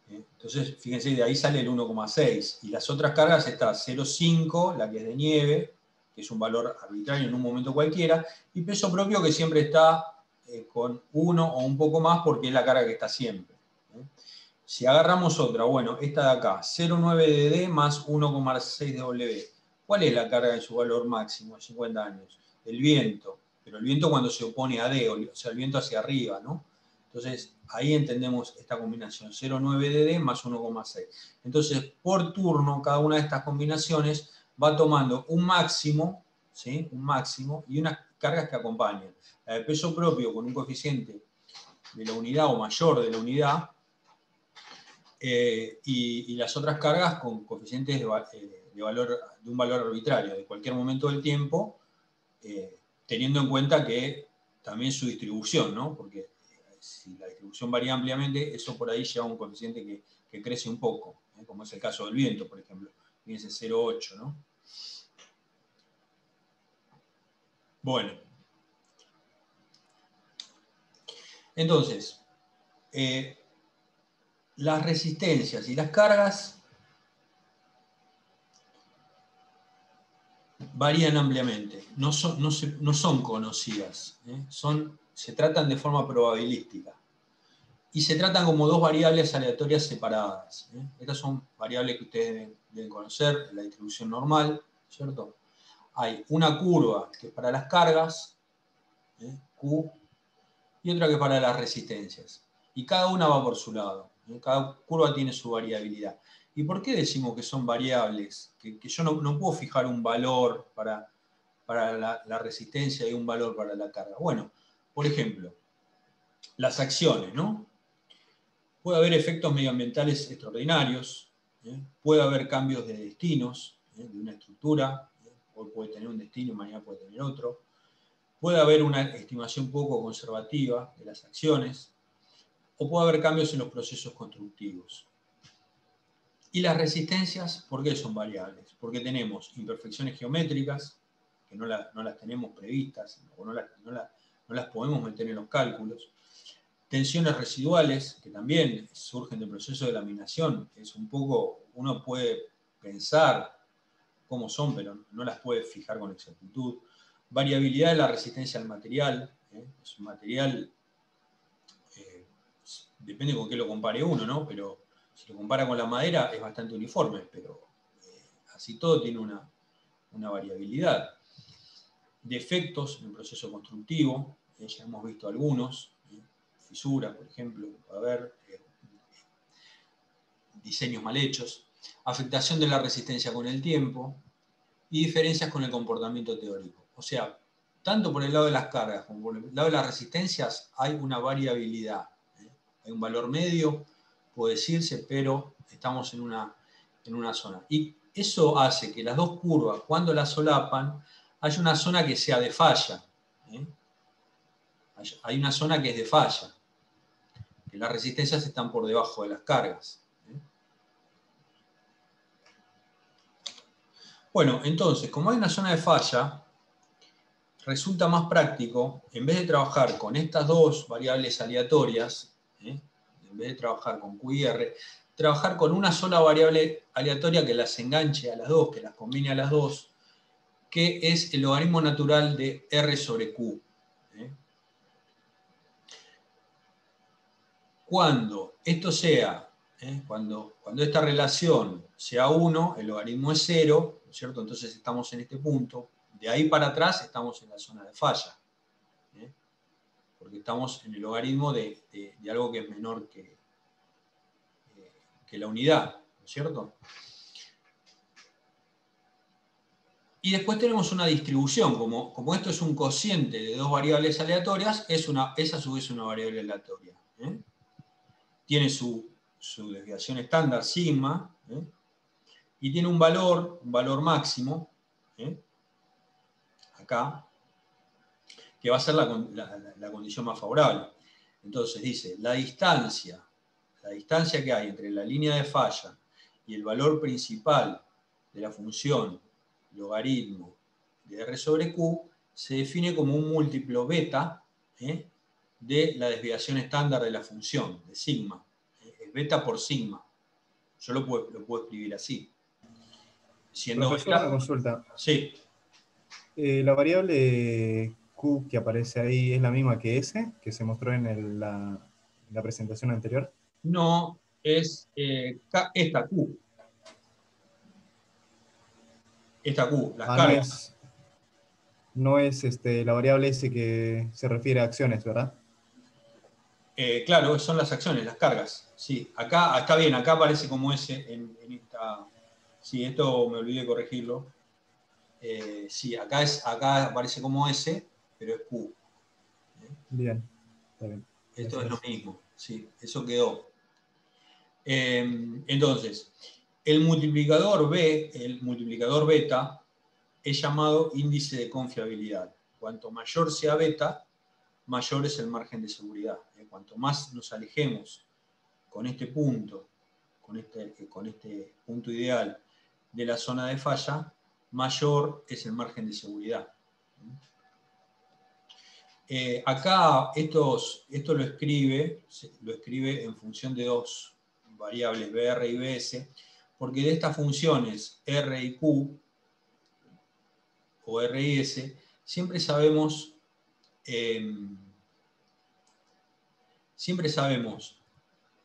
Speaker 1: Entonces, fíjense, de ahí sale el 1,6. Y las otras cargas está 0,5, la que es de nieve, que es un valor arbitrario en un momento cualquiera, y peso propio, que siempre está con 1 o un poco más, porque es la carga que está siempre. Si agarramos otra, bueno, esta de acá, 0,9 de D más 1,6 de W. ¿Cuál es la carga en su valor máximo de 50 años? El viento, pero el viento cuando se opone a D, o sea, el viento hacia arriba, ¿no? Entonces, ahí entendemos esta combinación, 0,9 de D más 1,6. Entonces, por turno, cada una de estas combinaciones va tomando un máximo, ¿sí? Un máximo y unas cargas que acompañan. La de peso propio con un coeficiente de la unidad o mayor de la unidad, y las otras cargas con coeficientes de un valor arbitrario, de cualquier momento del tiempo, teniendo en cuenta que también su distribución, ¿no? Porque si la distribución varía ampliamente, eso por ahí lleva a un coeficiente que crece un poco, como es el caso del viento, por ejemplo, fíjense 0,8, ¿no? Bueno. Entonces, las resistencias y las cargas varían ampliamente, no son conocidas, se tratan de forma probabilística y se tratan como dos variables aleatorias separadas. Estas son variables que ustedes deben conocer, la distribución normal, ¿cierto? Hay una curva que es para las cargas, Q, y otra que es para las resistencias. Y cada una va por su lado. Cada curva tiene su variabilidad. ¿Y por qué decimos que son variables? Que yo no puedo fijar un valor para la resistencia y un valor para la carga. Bueno, por ejemplo, las acciones, ¿no? Puede haber efectos medioambientales extraordinarios, puede haber cambios de destinos de una estructura, hoy puede tener un destino y mañana puede tener otro. Puede haber una estimación poco conservativa de las acciones, o puede haber cambios en los procesos constructivos. Y las resistencias, ¿por qué son variables? Porque tenemos imperfecciones geométricas, que no las tenemos previstas, o no las podemos meter en los cálculos. Tensiones residuales, que también surgen del proceso de laminación. Es un poco, uno puede pensar cómo son, pero no las puede fijar con exactitud. Variabilidad de la resistencia al material. Es un material, depende con qué lo compare uno, ¿no? Pero si lo compara con la madera es bastante uniforme, pero así todo tiene una variabilidad. Defectos en el proceso constructivo, ya hemos visto algunos. Fisura, por ejemplo, va a haber diseños mal hechos, afectación de la resistencia con el tiempo y diferencias con el comportamiento teórico. O sea, tanto por el lado de las cargas como por el lado de las resistencias hay una variabilidad. Hay un valor medio, puede decirse, pero estamos en una zona. Y eso hace que las dos curvas, cuando las solapan, haya una zona que sea de falla. Hay una zona que es de falla. Que las resistencias están por debajo de las cargas. Bueno, entonces, como hay una zona de falla, resulta más práctico, en vez de trabajar con estas dos variables aleatorias, en vez de trabajar con Q y R, trabajar con una sola variable aleatoria que las enganche a las dos, que las combine a las dos, que es el logaritmo natural de R sobre Q. Cuando esto sea, cuando esta relación sea 1, el logaritmo es 0, ¿no es cierto? Entonces estamos en este punto. De ahí para atrás estamos en la zona de falla. Porque estamos en el logaritmo de algo que es menor que la unidad, ¿no es cierto? Y después tenemos una distribución. Como esto es un cociente de dos variables aleatorias, es a su vez una variable aleatoria. Tiene su desviación estándar, sigma, y tiene un valor máximo, acá, que va a ser la condición más favorable. Entonces dice, la distancia que hay entre la línea de falla y el valor principal de la función logaritmo de R sobre Q se define como un múltiplo beta de la desviación estándar de la función, de sigma. Es beta por sigma. Yo lo puedo escribir así. Siendo
Speaker 8: Profesor,
Speaker 1: beta,
Speaker 8: una consulta.
Speaker 1: sí.
Speaker 8: La variable Q que aparece ahí es la misma que S, que se mostró en la presentación anterior.
Speaker 1: No, es esta Q. Esta Q, las cargas.
Speaker 8: No es la variable S que se refiere a acciones, ¿verdad?
Speaker 1: Claro, son las acciones, las cargas. Sí, acá está bien, acá aparece como S en esta. Sí, esto me olvidé de corregirlo. Sí, acá aparece como S, pero es Q.
Speaker 8: Bien, está bien.
Speaker 1: Esto
Speaker 8: Gracias.
Speaker 1: es lo mismo, sí, eso quedó. Entonces, el multiplicador B, el multiplicador beta, es llamado índice de confiabilidad. Cuanto mayor sea beta, mayor es el margen de seguridad. Cuanto más nos alejemos con este punto, con este punto ideal de la zona de falla, mayor es el margen de seguridad. Acá esto lo escribe en función de dos variables, BR y BS, porque de estas funciones R y Q, o R y S, siempre sabemos,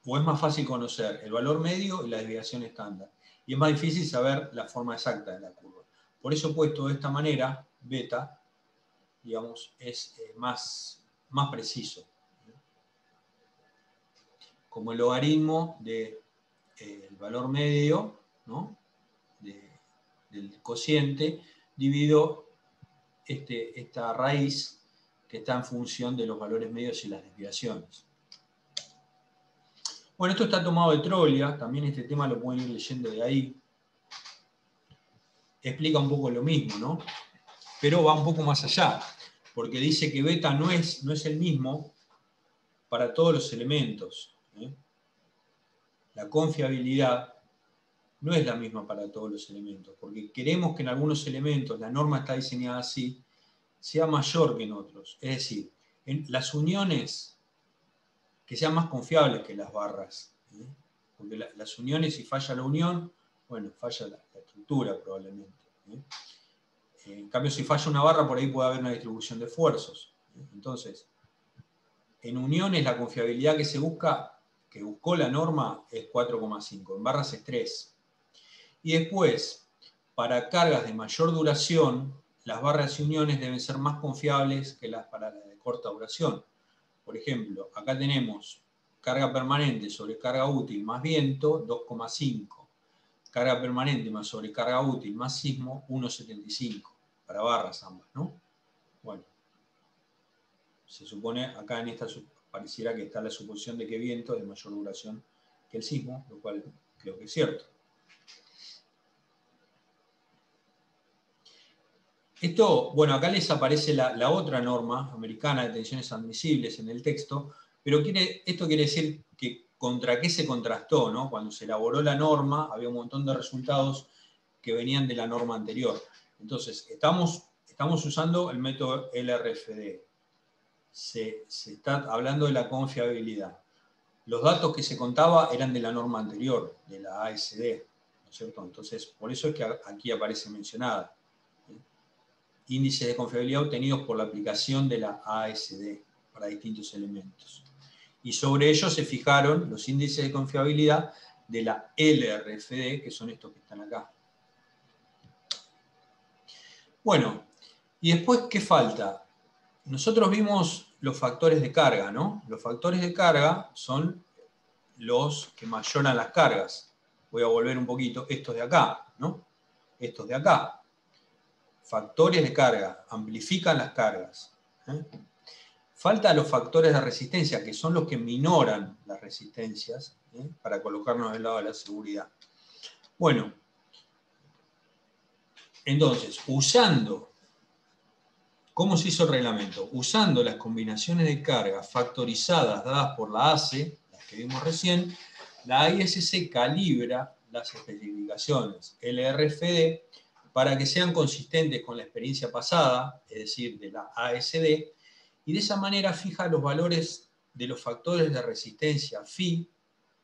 Speaker 1: o es más fácil conocer el valor medio y la desviación estándar, y es más difícil saber la forma exacta de la curva. Por eso puesto de esta manera, beta, digamos, es más preciso. Como el logaritmo de el valor medio, ¿no?, del cociente, divido esta raíz que está en función de los valores medios y las desviaciones. Bueno, esto está tomado de Trolia, también este tema lo pueden ir leyendo de ahí. Explica un poco lo mismo, ¿no? Pero va un poco más allá, porque dice que beta no es el mismo para todos los elementos, ¿eh? La confiabilidad no es la misma para todos los elementos, porque queremos que en algunos elementos, la norma está diseñada así, sea mayor que en otros. Es decir, en las uniones que sean más confiables que las barras, ¿eh? Porque las uniones, si falla la unión, bueno, falla la estructura probablemente, ¿eh? En cambio, si falla una barra, por ahí puede haber una distribución de esfuerzos, ¿eh? Entonces, en uniones la confiabilidad que se busca, que buscó la norma, es 4,5, en barras es 3. Y después, para cargas de mayor duración, las barras y uniones deben ser más confiables que las para las de corta duración. Por ejemplo, acá tenemos carga permanente sobre carga útil más viento, 2,5. Carga permanente más sobrecarga útil más sismo, 1,75. Para barras ambas, ¿no? Bueno, se supone, acá en esta pareciera que está la suposición de que viento es de mayor duración que el sismo, lo cual creo que es cierto. Esto, bueno, acá les aparece la otra norma americana de tensiones admisibles en el texto, pero esto quiere decir que contra qué se contrastó, ¿no? Cuando se elaboró la norma, había un montón de resultados que venían de la norma anterior. Entonces, estamos usando el método LRFD. Se está hablando de la confiabilidad. Los datos que se contaba eran de la norma anterior, de la ASD, ¿no es cierto? Entonces, por eso es que aquí aparece mencionada. Índices de confiabilidad obtenidos por la aplicación de la ASD para distintos elementos. Y sobre ellos se fijaron los índices de confiabilidad de la LRFD, que son estos que están acá. Bueno, y después, ¿qué falta? Nosotros vimos los factores de carga, ¿no? Los factores de carga son los que mayoran las cargas. Voy a volver un poquito, estos de acá, ¿no? Estos de acá. Factores de carga, amplifican las cargas, ¿eh? Faltan los factores de resistencia, que son los que minoran las resistencias, ¿eh? Para colocarnos del lado de la seguridad. Bueno, entonces, ¿cómo se hizo el reglamento? Usando las combinaciones de carga factorizadas dadas por la ACE, las que vimos recién, la ISC calibra las especificaciones LRFD para que sean consistentes con la experiencia pasada, es decir, de la ASD, y de esa manera fija los valores de los factores de resistencia Φ,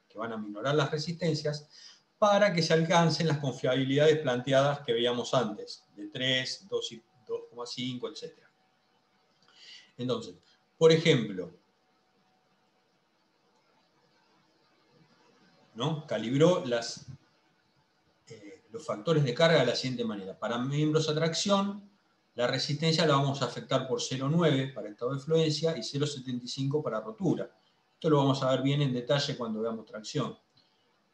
Speaker 1: que van a minorar las resistencias, para que se alcancen las confiabilidades planteadas que veíamos antes, de 3, 2,5, etc. Entonces, por ejemplo, ¿no? Calibró los factores de carga de la siguiente manera. Para miembros a tracción, la resistencia la vamos a afectar por 0,9 para estado de fluencia y 0,75 para rotura. Esto lo vamos a ver bien en detalle cuando veamos tracción.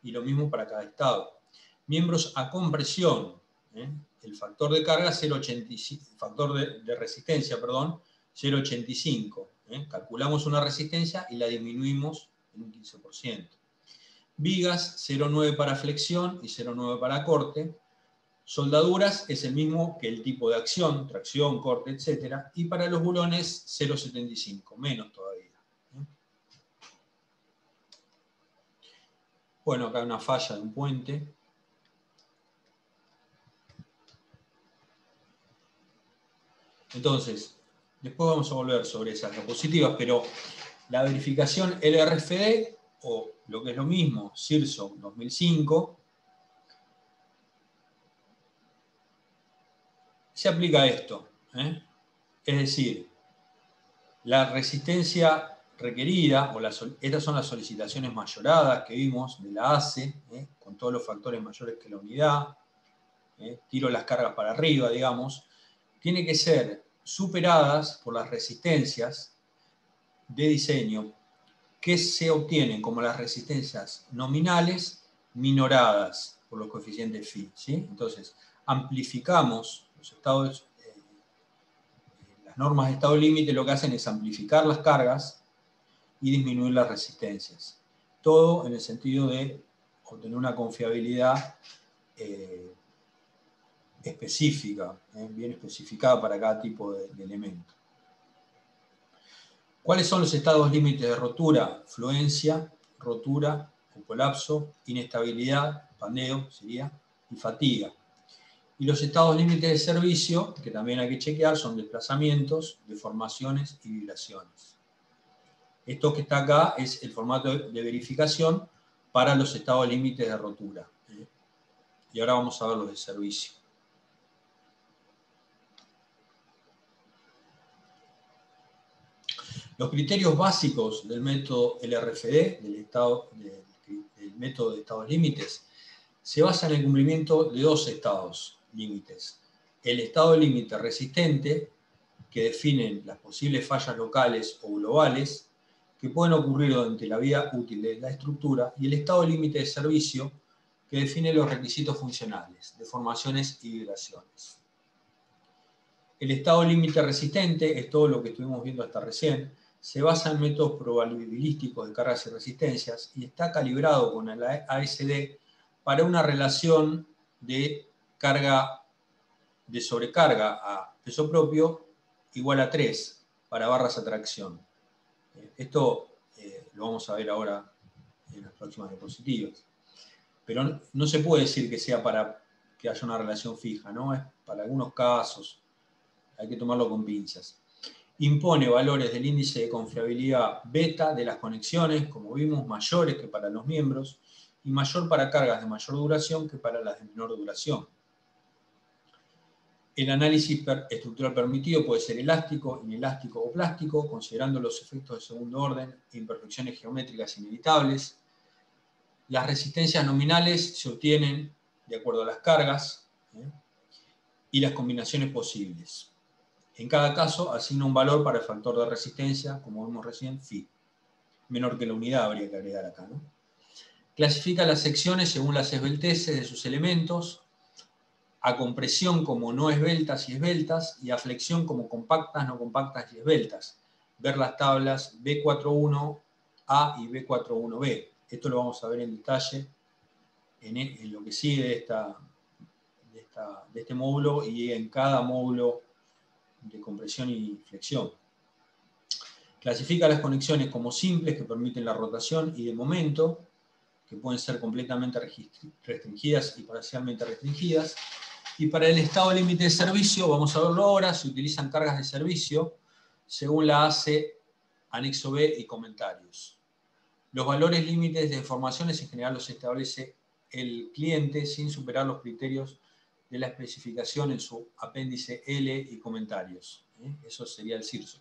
Speaker 1: Y lo mismo para cada estado. Miembros a compresión, el factor de carga 0,85, factor de resistencia, perdón, 0,85. Calculamos una resistencia y la disminuimos en un 15%. Vigas, 0,9 para flexión y 0,9 para corte. Soldaduras es el mismo que el tipo de acción, tracción, corte, etc. Y para los bulones, 0,75, menos todavía. Bueno, acá hay una falla de un puente. Entonces, después vamos a volver sobre esas diapositivas, pero la verificación LRFD, o lo que es lo mismo, CIRSO 2005, se aplica a esto. Es decir, la resistencia requerida, estas son las solicitaciones mayoradas que vimos de la ACE, con todos los factores mayores que la unidad, tiro las cargas para arriba, digamos, tiene que ser superadas por las resistencias de diseño que se obtienen como las resistencias nominales minoradas por los coeficientes phi, ¿sí? Entonces, amplificamos los estados, las normas de estado límite lo que hacen es amplificar las cargas y disminuir las resistencias. Todo en el sentido de obtener una confiabilidad específica, bien especificada para cada tipo de elemento. ¿Cuáles son los estados límites de rotura? Fluencia, rotura o colapso, inestabilidad, pandeo sería, y fatiga. Y los estados límites de servicio, que también hay que chequear, son desplazamientos, deformaciones y vibraciones. Esto que está acá es el formato de verificación para los estados límites de rotura. Y ahora vamos a ver los de servicio. Los criterios básicos del método LRFD, del método de estados límites, se basan en el cumplimiento de dos estados límites. El estado límite resistente, que definen las posibles fallas locales o globales que pueden ocurrir durante la vida útil de la estructura, y el estado límite de servicio, que define los requisitos funcionales, deformaciones y vibraciones. El estado límite resistente es todo lo que estuvimos viendo hasta recién. Se basa en métodos probabilísticos de cargas y resistencias y está calibrado con el ASD para una relación de carga de sobrecarga a peso propio igual a 3 para barras a tracción. Esto lo vamos a ver ahora en las próximas diapositivas. Pero no se puede decir que sea para que haya una relación fija, ¿no? Es para algunos casos, hay que tomarlo con pinzas. Impone valores del índice de confiabilidad beta de las conexiones, como vimos, mayores que para los miembros, y mayor para cargas de mayor duración que para las de menor duración. El análisis estructural permitido puede ser elástico, inelástico o plástico, considerando los efectos de segundo orden e imperfecciones geométricas inevitables. Las resistencias nominales se obtienen de acuerdo a las cargas y las combinaciones posibles. En cada caso, asigna un valor para el factor de resistencia, como vimos recién, phi. Menor que la unidad habría que agregar acá, ¿no? Clasifica las secciones según las esbelteces de sus elementos, a compresión como no esbeltas y esbeltas, y a flexión como compactas, no compactas y esbeltas. Ver las tablas B41A y B41B. Esto lo vamos a ver en detalle en lo que sigue de este módulo y en cada módulo de compresión y flexión. Clasifica las conexiones como simples, que permiten la rotación, y de momento, que pueden ser completamente restringidas y parcialmente restringidas. Y para el estado límite de servicio, vamos a verlo ahora, se utilizan cargas de servicio según la ACE, anexo B y comentarios. Los valores límites de deformaciones en general los establece el cliente sin superar los criterios de la especificación en su apéndice L y comentarios. Eso sería el CIRSO.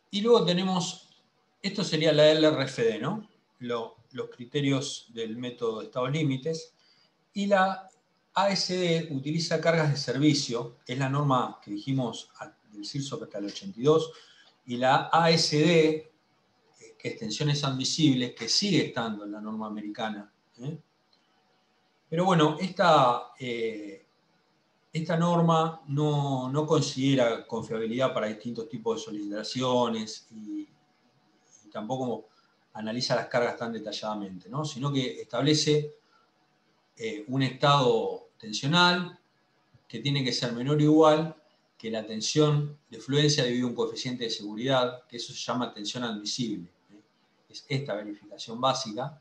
Speaker 1: Y luego tenemos, esto sería la LRFD, ¿no? Los criterios del método de estados límites. Y la ASD utiliza cargas de servicio, es la norma que dijimos del CIRSO hasta el 82, y la ASD, que es tensiones admisibles, que sigue estando en la norma americana. Pero bueno, esta norma no considera confiabilidad para distintos tipos de solicitaciones y tampoco analiza las cargas tan detalladamente, ¿no? Sino que establece un estado tensional que tiene que ser menor o igual que la tensión de fluencia dividido un coeficiente de seguridad, que eso se llama tensión admisible. Es esta verificación básica.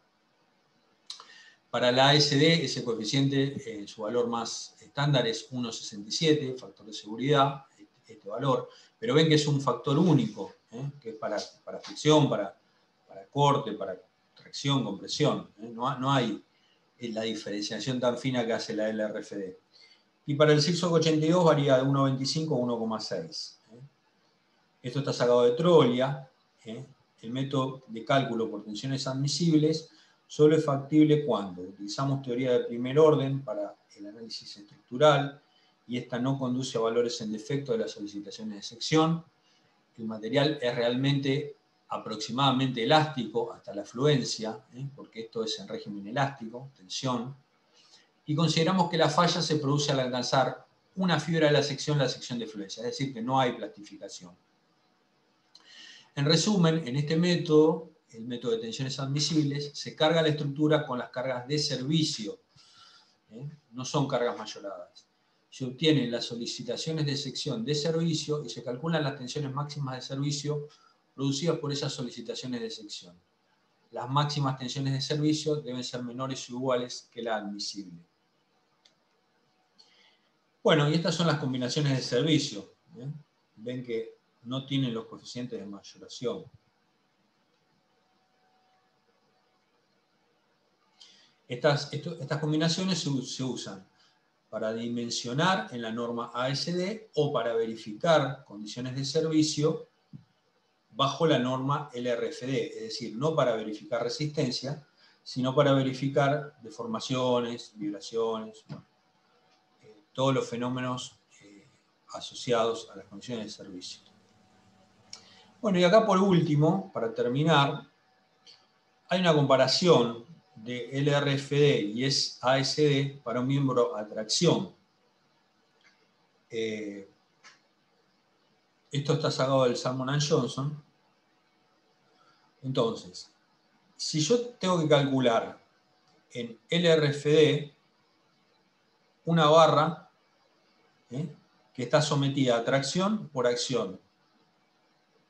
Speaker 1: Para la ASD, ese coeficiente, su valor más estándar es 1,67, factor de seguridad, este valor. Pero ven que es un factor único, que es para fricción, para corte, para tracción, compresión. No hay la diferenciación tan fina que hace la LRFD. Y para el CIRSO 82 varía de 1,25 a 1,6. Esto está sacado de Trolia. El método de cálculo por tensiones admisibles solo es factible cuando utilizamos teoría de primer orden para el análisis estructural y esta no conduce a valores en defecto de las solicitaciones de sección. El material es realmente aproximadamente elástico hasta la fluencia, porque esto es en régimen elástico, tensión, y consideramos que la falla se produce al alcanzar una fibra de la sección de fluencia, es decir, que no hay plastificación. En resumen, en este método, el método de tensiones admisibles, se carga la estructura con las cargas de servicio, no son cargas mayoradas. Se obtienen las solicitaciones de sección de servicio y se calculan las tensiones máximas de servicio producidas por esas solicitaciones de sección. Las máximas tensiones de servicio deben ser menores o iguales que la admisible. Bueno, y estas son las combinaciones de servicio. Ven que no tienen los coeficientes de mayoración. Estas combinaciones se usan para dimensionar en la norma ASD o para verificar condiciones de servicio bajo la norma LRFD, es decir, no para verificar resistencia, sino para verificar deformaciones, vibraciones, todos los fenómenos asociados a las condiciones de servicio. Bueno, y acá por último, para terminar, hay una comparación de LRFD y ASD para un miembro a tracción. Esto está sacado del Salmon & Johnson. Entonces, si yo tengo que calcular en LRFD una barra que está sometida a tracción por acción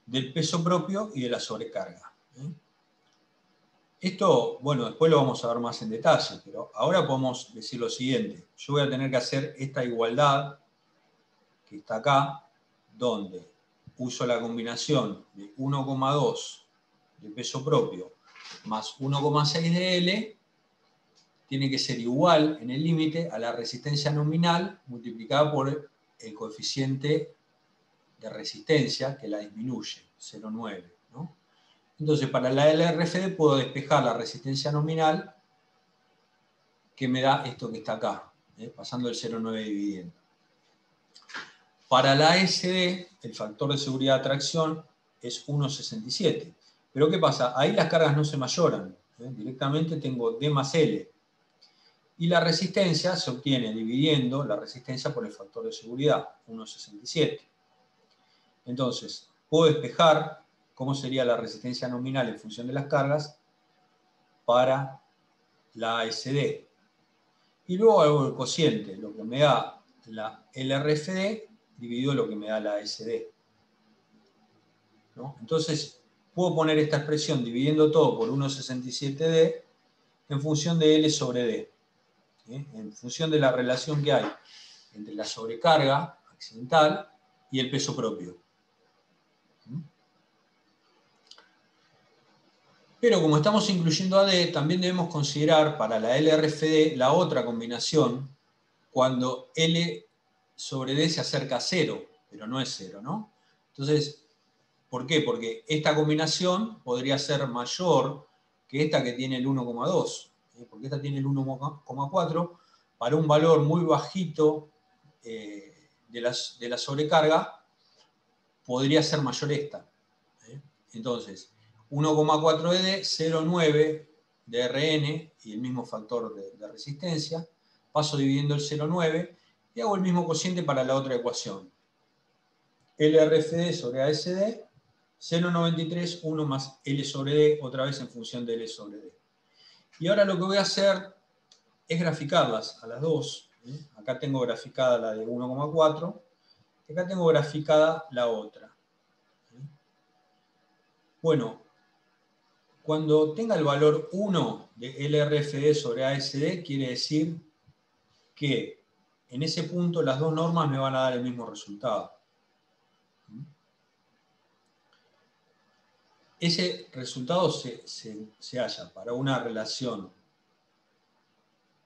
Speaker 1: del peso propio y de la sobrecarga. Esto, bueno, después lo vamos a ver más en detalle, pero ahora podemos decir lo siguiente. Yo voy a tener que hacer esta igualdad que está acá, donde uso la combinación de 1,2 de peso propio más 1,6 de L, tiene que ser igual en el límite a la resistencia nominal multiplicada por el coeficiente de resistencia que la disminuye, 0,9, ¿no? Entonces, para la LRFD puedo despejar la resistencia nominal que me da esto que está acá, pasando el 0,9 dividiendo. Para la ASD, el factor de seguridad de tracción es 1,67. Pero ¿qué pasa? Ahí las cargas no se mayoran. Directamente tengo D más L. Y la resistencia se obtiene dividiendo la resistencia por el factor de seguridad, 1,67. Entonces, puedo despejar cómo sería la resistencia nominal en función de las cargas para la ASD. Y luego hago el cociente, lo que me da la LRFD dividido lo que me da la ASD, ¿no? Entonces, puedo poner esta expresión dividiendo todo por 1,67D en función de L sobre D, en función de la relación que hay entre la sobrecarga accidental y el peso propio. Pero como estamos incluyendo a D, también debemos considerar para la LRFD la otra combinación cuando L sobre D se acerca a 0, pero no es 0, ¿no? Entonces, ¿por qué? Porque esta combinación podría ser mayor que esta que tiene el 1,2, porque esta tiene el 1,4, para un valor muy bajito de la sobrecarga, podría ser mayor esta. Entonces, 1,4 de D, 0,9 de Rn y el mismo factor de resistencia. Paso dividiendo el 0,9 y hago el mismo cociente para la otra ecuación. LRFD sobre ASD, 0,93, 1 más L sobre D, otra vez en función de L sobre D. Y ahora lo que voy a hacer es graficarlas a las dos. Acá tengo graficada la de 1,4 y acá tengo graficada la otra. Bueno, cuando tenga el valor 1 de LRFD sobre ASD, quiere decir que en ese punto las dos normas me van a dar el mismo resultado. Ese resultado se halla para una relación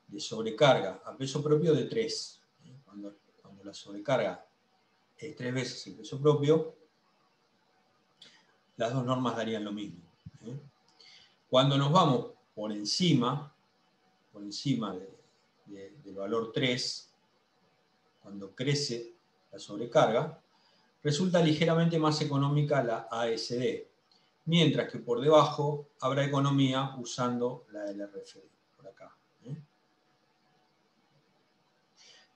Speaker 1: de sobrecarga a peso propio de 3. Cuando la sobrecarga es 3 veces el peso propio, las dos normas darían lo mismo. Cuando nos vamos por encima del valor 3, cuando crece la sobrecarga, resulta ligeramente más económica la ASD. mientras que por debajo habrá economía usando la LRFD, por acá.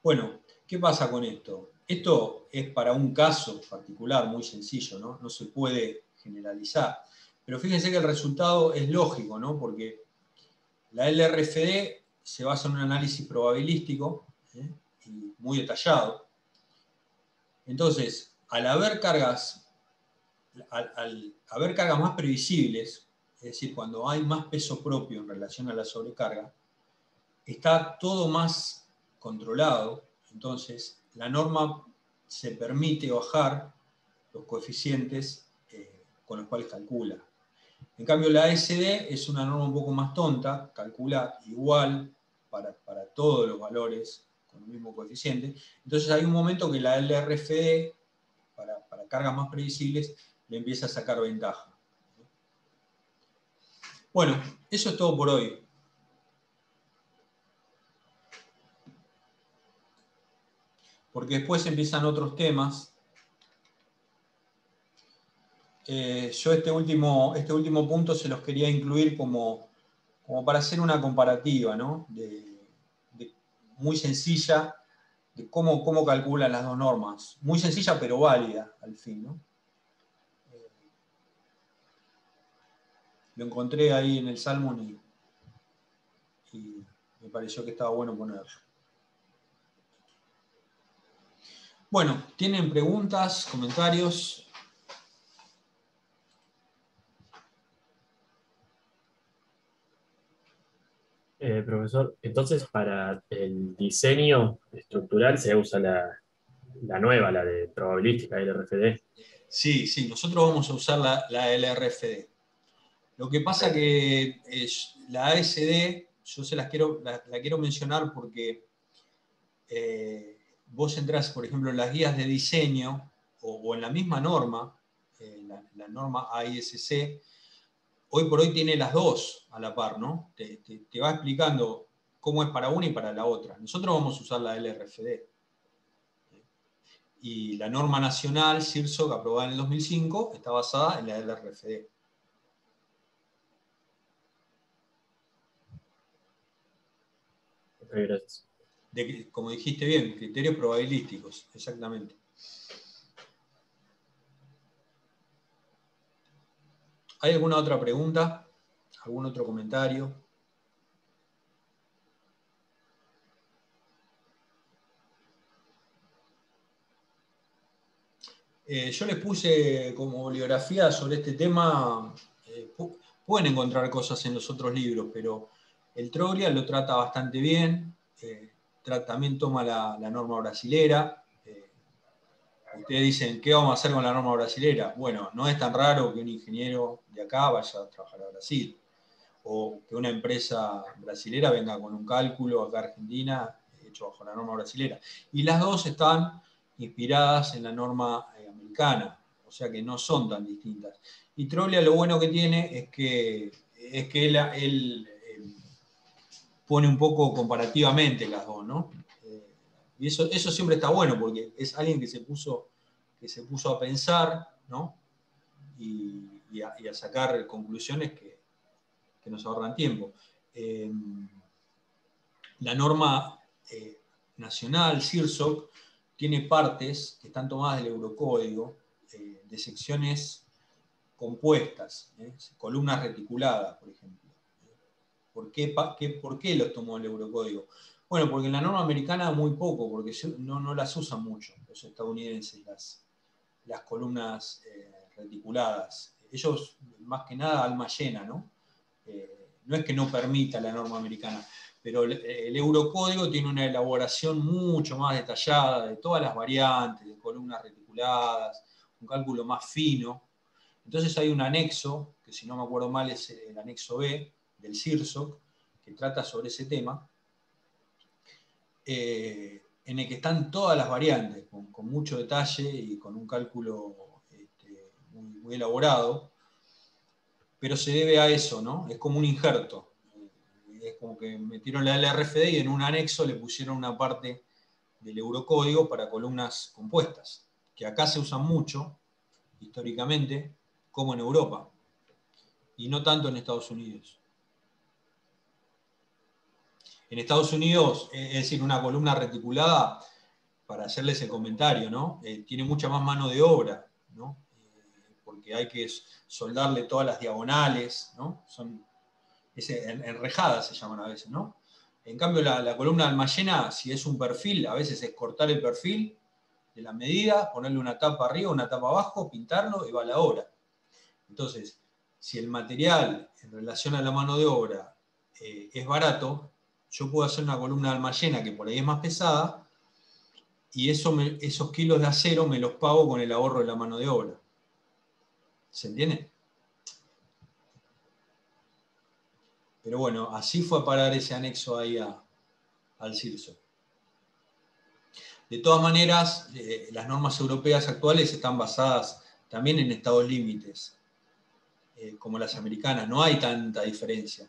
Speaker 1: Bueno, ¿qué pasa con esto? Esto es para un caso particular muy sencillo, ¿no? No se puede generalizar. Pero fíjense que el resultado es lógico, ¿no? Porque la LRFD se basa en un análisis probabilístico y muy detallado. Entonces, al haber cargas más previsibles, es decir, cuando hay más peso propio en relación a la sobrecarga, está todo más controlado. Entonces, la norma se permite bajar los coeficientes con los cuales calcula. En cambio, la ASD es una norma un poco más tonta, calcula igual para todos los valores con el mismo coeficiente. Entonces hay un momento que la LRFD, para cargas más previsibles, le empieza a sacar ventaja. Bueno, eso es todo por hoy. Porque después empiezan otros temas. Yo este último punto se los quería incluir como para hacer una comparativa, ¿no? Muy sencilla de cómo calculan las dos normas. Muy sencilla pero válida al fin, ¿no? Lo encontré ahí en el Salmon y me pareció que estaba bueno ponerlo. Bueno, ¿tienen preguntas, comentarios?
Speaker 9: Profesor, entonces para el diseño estructural se usa la nueva, la de probabilística, LRFD.
Speaker 1: Sí, nosotros vamos a usar la LRFD. Lo que pasa que la ASD, yo la quiero mencionar porque vos entrás, por ejemplo, en las guías de diseño o en la misma norma, la norma AISC, hoy por hoy tiene las dos a la par, ¿no? Te va explicando cómo es para una y para la otra. Nosotros vamos a usar la LRFD. Y la norma nacional, CIRSOC, aprobada en el 2005, está basada en la LRFD.
Speaker 9: Ok, gracias.
Speaker 1: Como dijiste bien, criterios probabilísticos, exactamente. ¿Hay alguna otra pregunta? ¿Algún otro comentario? Yo les puse como bibliografía sobre este tema, pueden encontrar cosas en los otros libros, pero el Troglia lo trata bastante bien, también toma la norma brasilera. Ustedes dicen, ¿qué vamos a hacer con la norma brasilera? Bueno, no es tan raro que un ingeniero de acá vaya a trabajar a Brasil, o que una empresa brasilera venga con un cálculo acá a Argentina hecho bajo la norma brasilera. Y las dos están inspiradas en la norma americana, o sea que no son tan distintas. Y Troglia lo bueno que tiene es que él pone un poco comparativamente las dos, ¿no? Y eso siempre está bueno, porque es alguien que se puso a pensar, ¿no? Y a sacar conclusiones que nos ahorran tiempo. La norma nacional, CIRSOC, tiene partes que están tomadas del Eurocódigo, de secciones compuestas, columnas reticuladas, por ejemplo. ¿Por qué los tomó el Eurocódigo? Bueno, porque en la norma americana muy poco, porque no las usan mucho los estadounidenses, las columnas reticuladas. Ellos, más que nada, alma llena, ¿no? No es que no permita la norma americana, pero el Eurocódigo tiene una elaboración mucho más detallada de todas las variantes, de columnas reticuladas, un cálculo más fino. Entonces hay un anexo, que si no me acuerdo mal es el anexo B del CIRSOC, que trata sobre ese tema, en el que están todas las variantes, con mucho detalle y con un cálculo muy elaborado, pero se debe a eso, ¿no? Es como un injerto. Es como que metieron la LRFD y en un anexo le pusieron una parte del Eurocódigo para columnas compuestas, que acá se usan mucho, históricamente, como en Europa. y no tanto en Estados Unidos. En Estados Unidos, es decir, una columna reticulada, para hacerles el comentario, ¿no? Tiene mucha más mano de obra, ¿no? Porque hay que soldarle todas las diagonales, ¿no? Son enrejadas se llaman a veces, ¿no? En cambio, la columna de almallena, si es un perfil, a veces es cortar el perfil de la medida, ponerle una tapa arriba, una tapa abajo, pintarlo y va a la obra. Entonces, si el material en relación a la mano de obra es barato, yo puedo hacer una columna de almallena que por ahí es más pesada, y esos kilos de acero me los pago con el ahorro de la mano de obra. ¿Se entiende? Pero bueno, así fue a parar ese anexo ahí al CIRSO. De todas maneras, las normas europeas actuales están basadas también en estados límites, como las americanas. No hay tanta diferencia.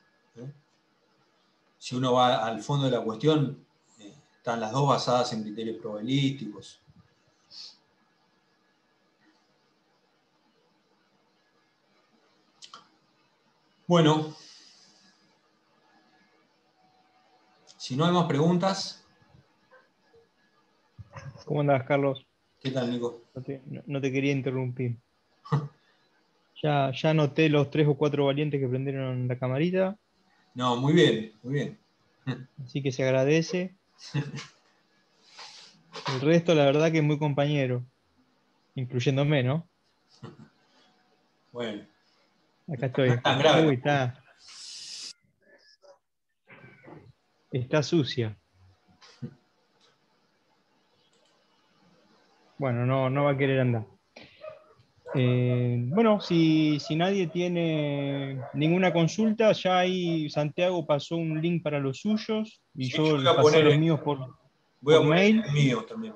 Speaker 1: Si uno va al fondo de la cuestión, están las dos basadas en criterios probabilísticos. Bueno, si no hay más preguntas.
Speaker 10: ¿Cómo andás, Carlos?
Speaker 1: ¿Qué tal, Nico?
Speaker 10: No te quería interrumpir. Ya anoté los 3 o 4 valientes que prendieron la camarita.
Speaker 1: No, muy bien, muy bien.
Speaker 10: Así que se agradece. El resto, la verdad que es muy compañero. Incluyéndome, ¿no?
Speaker 1: Bueno.
Speaker 10: Acá estoy.
Speaker 1: No es tan grave.
Speaker 10: Uy, está sucia. Bueno, no va a querer andar. Bueno, si nadie tiene ninguna consulta, ya ahí Santiago pasó un link para los suyos y
Speaker 1: Sí,
Speaker 10: yo
Speaker 1: voy
Speaker 10: les
Speaker 1: a
Speaker 10: pasé
Speaker 1: poner
Speaker 10: los míos por mail.
Speaker 1: El mío también.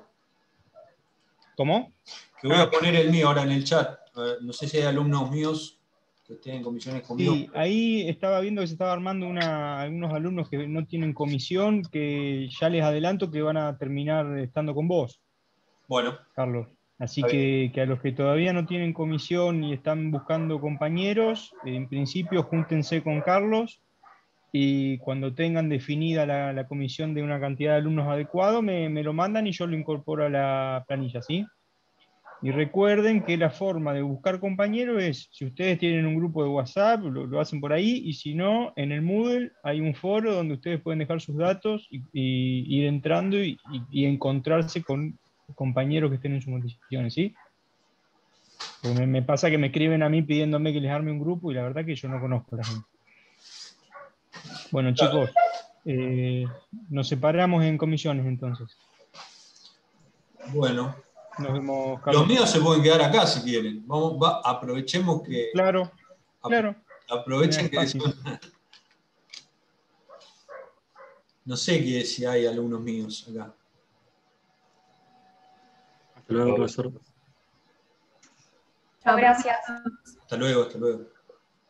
Speaker 10: ¿Cómo?
Speaker 1: Que voy a poner el mío ahora en el chat. No sé si hay alumnos míos que estén en comisiones conmigo.
Speaker 10: Sí, ahí estaba viendo que se estaba armando algunos alumnos que no tienen comisión, que ya les adelanto que van a terminar estando con vos.
Speaker 1: Bueno.
Speaker 10: Carlos. Así que a los que todavía no tienen comisión y están buscando compañeros, en principio júntense con Carlos y cuando tengan definida la comisión de una cantidad de alumnos adecuado, me lo mandan y yo lo incorporo a la planilla, ¿sí? Y recuerden que la forma de buscar compañeros es, si ustedes tienen un grupo de WhatsApp, lo hacen por ahí, y si no, en el Moodle hay un foro donde ustedes pueden dejar sus datos y ir entrando y encontrarse con compañeros que estén en sus condiciones, ¿sí? Porque me pasa que me escriben a mí pidiéndome que les arme un grupo y la verdad que yo no conozco a la gente. Bueno, chicos, nos separamos en comisiones entonces.
Speaker 1: Bueno.
Speaker 10: Nos vemos, Carlos.
Speaker 1: Los míos se pueden quedar acá si quieren. Aprovechemos que...
Speaker 10: Claro.
Speaker 1: Aprovechen que... No sé si hay alumnos míos acá.
Speaker 9: Hasta luego, profesor.
Speaker 11: Chao, gracias.
Speaker 1: Hasta luego, hasta luego.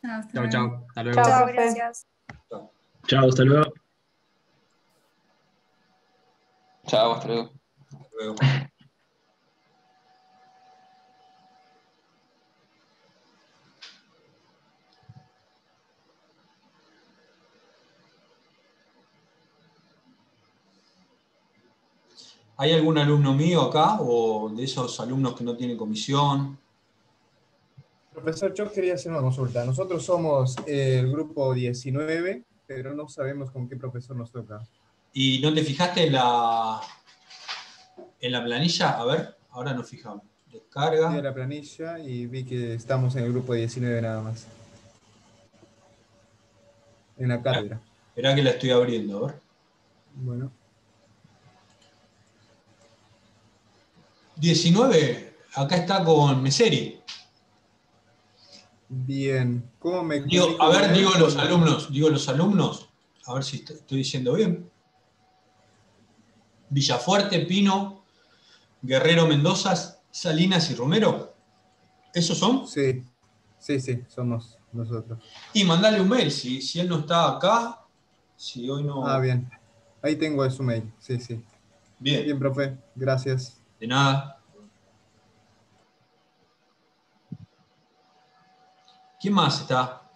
Speaker 3: Chao. Hasta luego.
Speaker 11: Chao, gracias.
Speaker 9: Chao, hasta luego.
Speaker 12: Chao, hasta luego.
Speaker 1: Hasta luego. ¿Hay algún alumno mío acá o de esos alumnos que no tienen comisión?
Speaker 8: Profesor, yo quería hacer una consulta. Nosotros somos el grupo 19, pero no sabemos con qué profesor nos toca.
Speaker 1: ¿Y no te fijaste en la planilla? A ver, ahora nos fijamos. Descarga.
Speaker 8: Vi la planilla y vi que estamos en el grupo 19 nada más. En la cátedra.
Speaker 1: Esperá que la estoy abriendo, a ver.
Speaker 8: Bueno.
Speaker 1: 19, acá está con Meseri.
Speaker 8: Bien. ¿Cómo me
Speaker 1: digo los alumnos, a ver si estoy diciendo bien. Villafuerte, Pino, Guerrero, Mendoza, Salinas y Romero. ¿Esos son?
Speaker 8: Sí, somos nosotros.
Speaker 1: Y mandale un mail, si él no está acá, si hoy no...
Speaker 8: Ah, bien. Ahí tengo su mail, sí.
Speaker 1: Bien.
Speaker 8: Bien, profe, gracias.
Speaker 1: De nada. ¿Quién más está?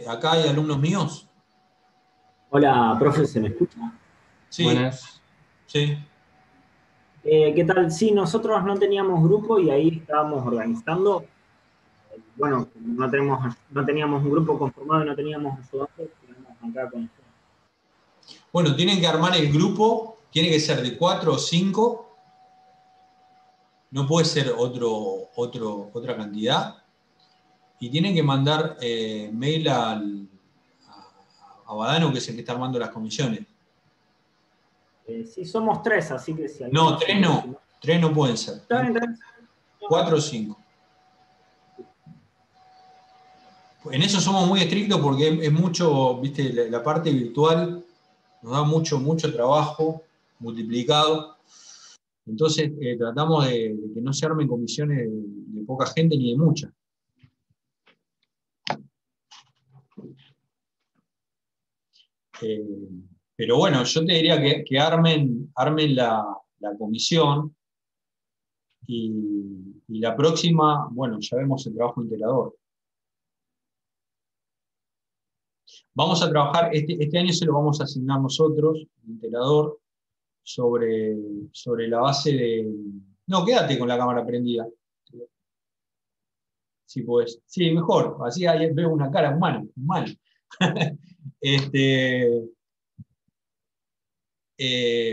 Speaker 1: ¿Acá hay alumnos míos?
Speaker 11: Hola, profe, ¿se me escucha?
Speaker 1: Sí.
Speaker 3: Buenas.
Speaker 1: Sí.
Speaker 11: ¿Qué tal? Sí, nosotros no teníamos grupo y ahí estábamos organizando. Bueno, no teníamos un grupo conformado y no teníamos ayudantes, quedamos acá con ustedes.
Speaker 1: Bueno, tienen que armar el grupo, tiene que ser de 4 o 5, no puede ser otra cantidad, y tienen que mandar mail a Badano, que es el que está armando las comisiones.
Speaker 11: Sí, somos 3, así que si
Speaker 1: No, 3 no. 3 no pueden ser.
Speaker 11: Está bien, está bien.
Speaker 1: 4 o 5. En eso somos muy estrictos porque es mucho, viste, la parte virtual nos da mucho trabajo multiplicado. Entonces tratamos de que no se armen comisiones de poca gente ni de mucha. Pero bueno, yo te diría que armen la comisión y la próxima, bueno, ya vemos el trabajo integrador. Vamos a trabajar, este año se lo vamos a asignar nosotros, el integrador, sobre la base de... No, quédate con la cámara prendida. Sí, pues. Sí, mejor. Así ahí veo una cara humana.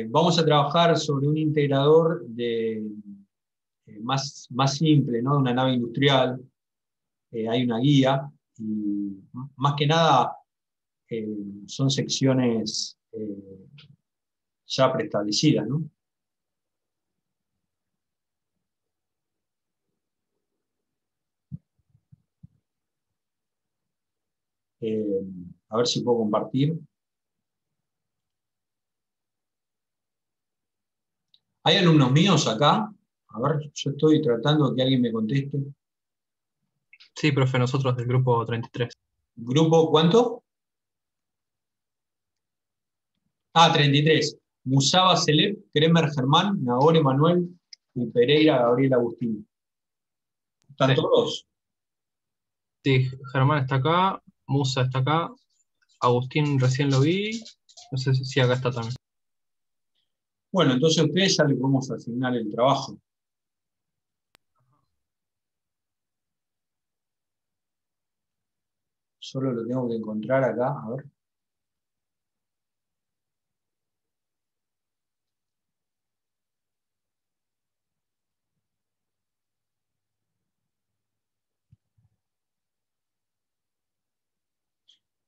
Speaker 1: Vamos a trabajar sobre un integrador más simple, ¿no? De una nave industrial. Hay una guía y más que nada son secciones ya preestablecidas, ¿no? A ver si puedo compartir. ¿Hay alumnos míos acá? A ver, yo estoy tratando de que alguien me conteste.
Speaker 3: Sí, profe, nosotros del grupo 33.
Speaker 1: ¿Grupo cuánto? Ah, 33. Musaba Celeb, Kremer Germán, Nagore Manuel y Pereira Gabriel Agustín. ¿Están todos?
Speaker 3: Sí, Germán está acá, Musa está acá, Agustín recién lo vi, no sé si acá está también.
Speaker 1: Bueno, entonces a ustedes ya les podemos asignar el trabajo. Solo lo tengo que encontrar acá, a ver.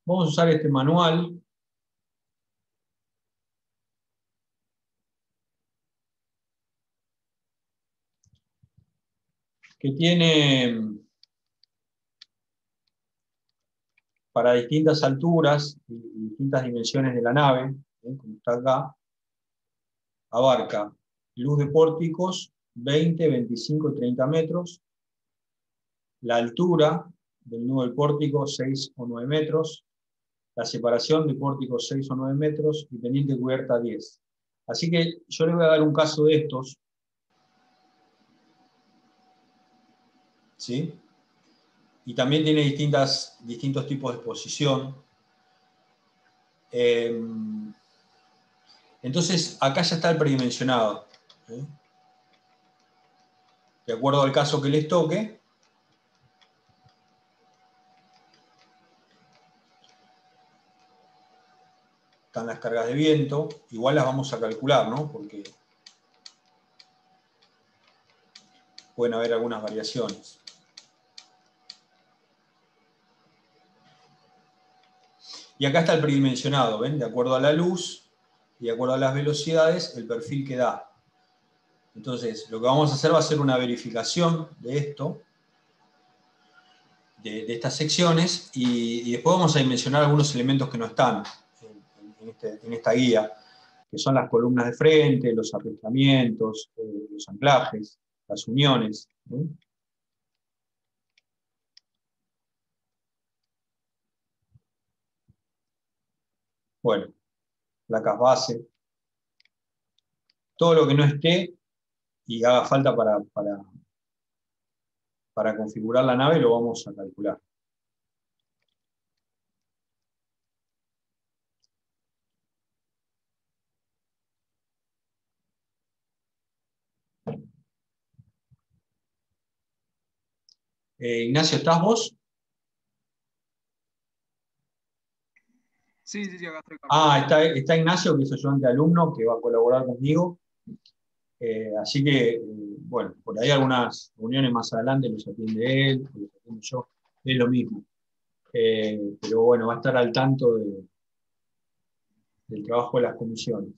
Speaker 1: Vamos a usar este manual. Que tiene para distintas alturas y distintas dimensiones de la nave, como está acá, abarca luz de pórticos 20, 25 y 30 metros, la altura del nudo del pórtico 6 o 9 metros, la separación de pórticos 6 o 9 metros y pendiente cubierta 10. Así que yo les voy a dar un caso de estos, ¿sí? Y también tiene distintos tipos de exposición. Entonces, acá ya está el predimensionado. ¿Sí? De acuerdo al caso que les toque, están las cargas de viento, igual las vamos a calcular, ¿no? Porque pueden haber algunas variaciones. Y acá está el predimensionado, ¿ven? De acuerdo a la luz y de acuerdo a las velocidades, el perfil que da. Entonces, lo que vamos a hacer va a ser una verificación de esto, de estas secciones, y después vamos a dimensionar algunos elementos que no están en esta guía, que son las columnas de frente, los aplastamientos, los anclajes, las uniones. ¿Sí? Bueno, placas base. Todo lo que no esté y haga falta para configurar la nave lo vamos a calcular. Ignacio, ¿estás vos?
Speaker 13: Sí, acá estoy.
Speaker 1: Está Ignacio, que es ayudante alumno, que va a colaborar conmigo. Así que, bueno, por ahí algunas reuniones más adelante los atiende él, los atiendo yo, es lo mismo. Pero bueno, va a estar al tanto del trabajo de las comisiones.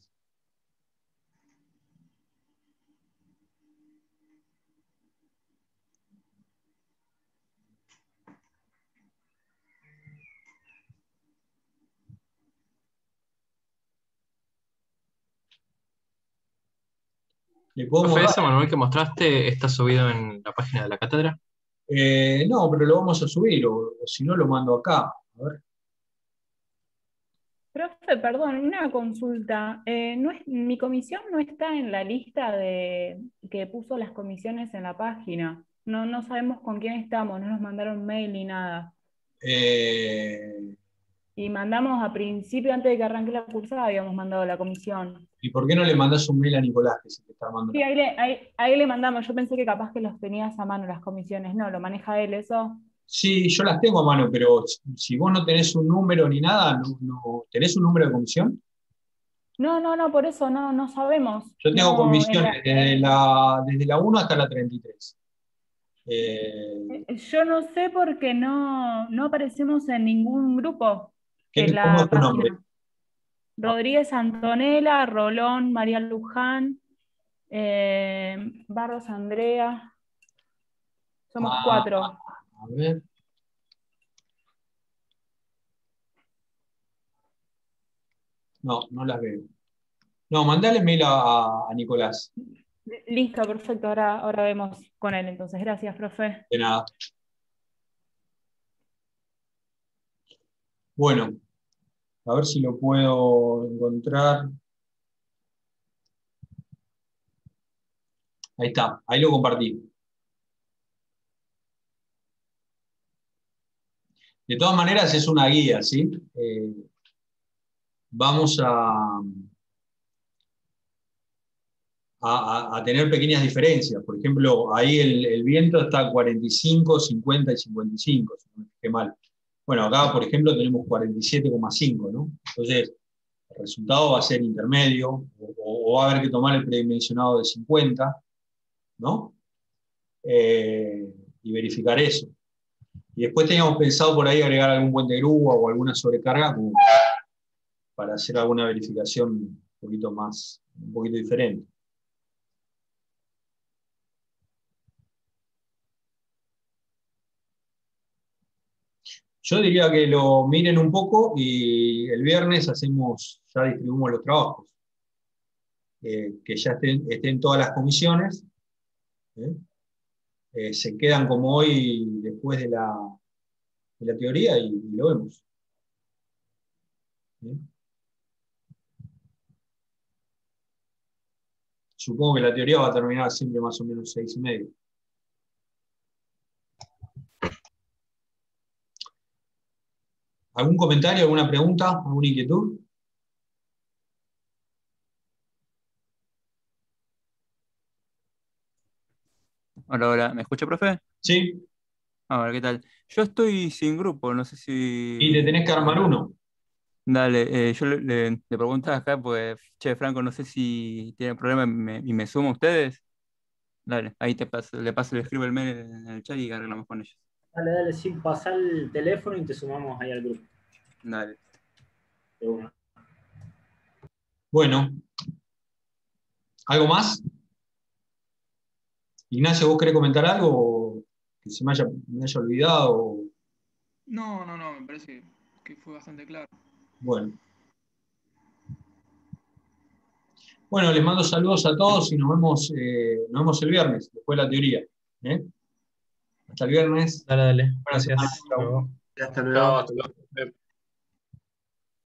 Speaker 3: Profe, ¿ese manual que mostraste está subido en la página de la cátedra?
Speaker 1: No, pero lo vamos a subir, o si no lo mando acá. A ver.
Speaker 14: Profe, perdón, una consulta. Mi comisión no está en la lista que puso las comisiones en la página. No sabemos con quién estamos, no nos mandaron mail ni nada. Y mandamos a principio, antes de que arranque la cursada, habíamos mandado la comisión.
Speaker 1: ¿Y por qué no le mandás un mail a Nicolás, que se te está mandando?
Speaker 14: Sí, ahí le mandamos. Yo pensé que capaz que los tenías a mano las comisiones. No, ¿lo maneja él eso?
Speaker 1: Sí, yo las tengo a mano, pero si vos no tenés un número ni nada, ¿tenés un número de comisión?
Speaker 14: No, por eso no sabemos.
Speaker 1: Yo tengo
Speaker 14: No,
Speaker 1: comisiones desde la 1 hasta la 33.
Speaker 14: Yo no sé porque no aparecemos en ningún grupo en
Speaker 1: ¿Cómo
Speaker 14: la
Speaker 1: es tu nombre?
Speaker 14: página. Rodríguez Antonella, Rolón, María Luján, Barros Andrea. Somos 4.
Speaker 1: A ver. No las veo. No, mandale mail a Nicolás.
Speaker 14: Listo, perfecto. Ahora vemos con él entonces. Gracias, profe.
Speaker 1: De nada. Bueno, a ver si lo puedo encontrar. Ahí está, ahí lo compartí. De todas maneras es una guía, ¿sí? Vamos a tener pequeñas diferencias. Por ejemplo, ahí el viento está a 45, 50 y 55, si no me fijé mal. Bueno, acá, por ejemplo, tenemos 47,5, ¿no? Entonces, el resultado va a ser intermedio, o va a haber que tomar el predimensionado de 50, ¿no? Y verificar eso. Y después teníamos pensado por ahí agregar algún puente de grúa o alguna sobrecarga como para hacer alguna verificación un poquito diferente. Yo diría que lo miren un poco y el viernes ya distribuimos los trabajos. Que ya estén todas las comisiones. Se quedan como hoy después de la teoría y lo vemos. Supongo que la teoría va a terminar siempre más o menos 6:30. ¿Algún comentario, alguna pregunta, alguna inquietud?
Speaker 15: Hola, ¿me escucha, profe?
Speaker 1: Sí.
Speaker 15: A ver, ¿qué tal? Yo estoy sin grupo, no sé si...
Speaker 1: Y te tenés que armar uno.
Speaker 15: Dale, yo le preguntaba acá, pues, che, Franco, no sé si tiene problema y me sumo a ustedes. Dale, ahí le escribo el mail en el chat y arreglamos con ellos.
Speaker 11: Dale, sí, pasá el teléfono y te sumamos ahí al grupo.
Speaker 15: Dale.
Speaker 11: De una.
Speaker 1: Bueno. ¿Algo más? Ignacio, ¿vos querés comentar algo que me haya olvidado?
Speaker 13: No, me parece que fue bastante claro.
Speaker 1: Bueno. Bueno, les mando saludos a todos y nos vemos el viernes, después de la teoría. Hasta el viernes.
Speaker 3: Dale.
Speaker 1: Buenas
Speaker 3: Gracias.
Speaker 1: semanas. Chau.
Speaker 5: Hasta luego.
Speaker 9: Chao, hasta luego.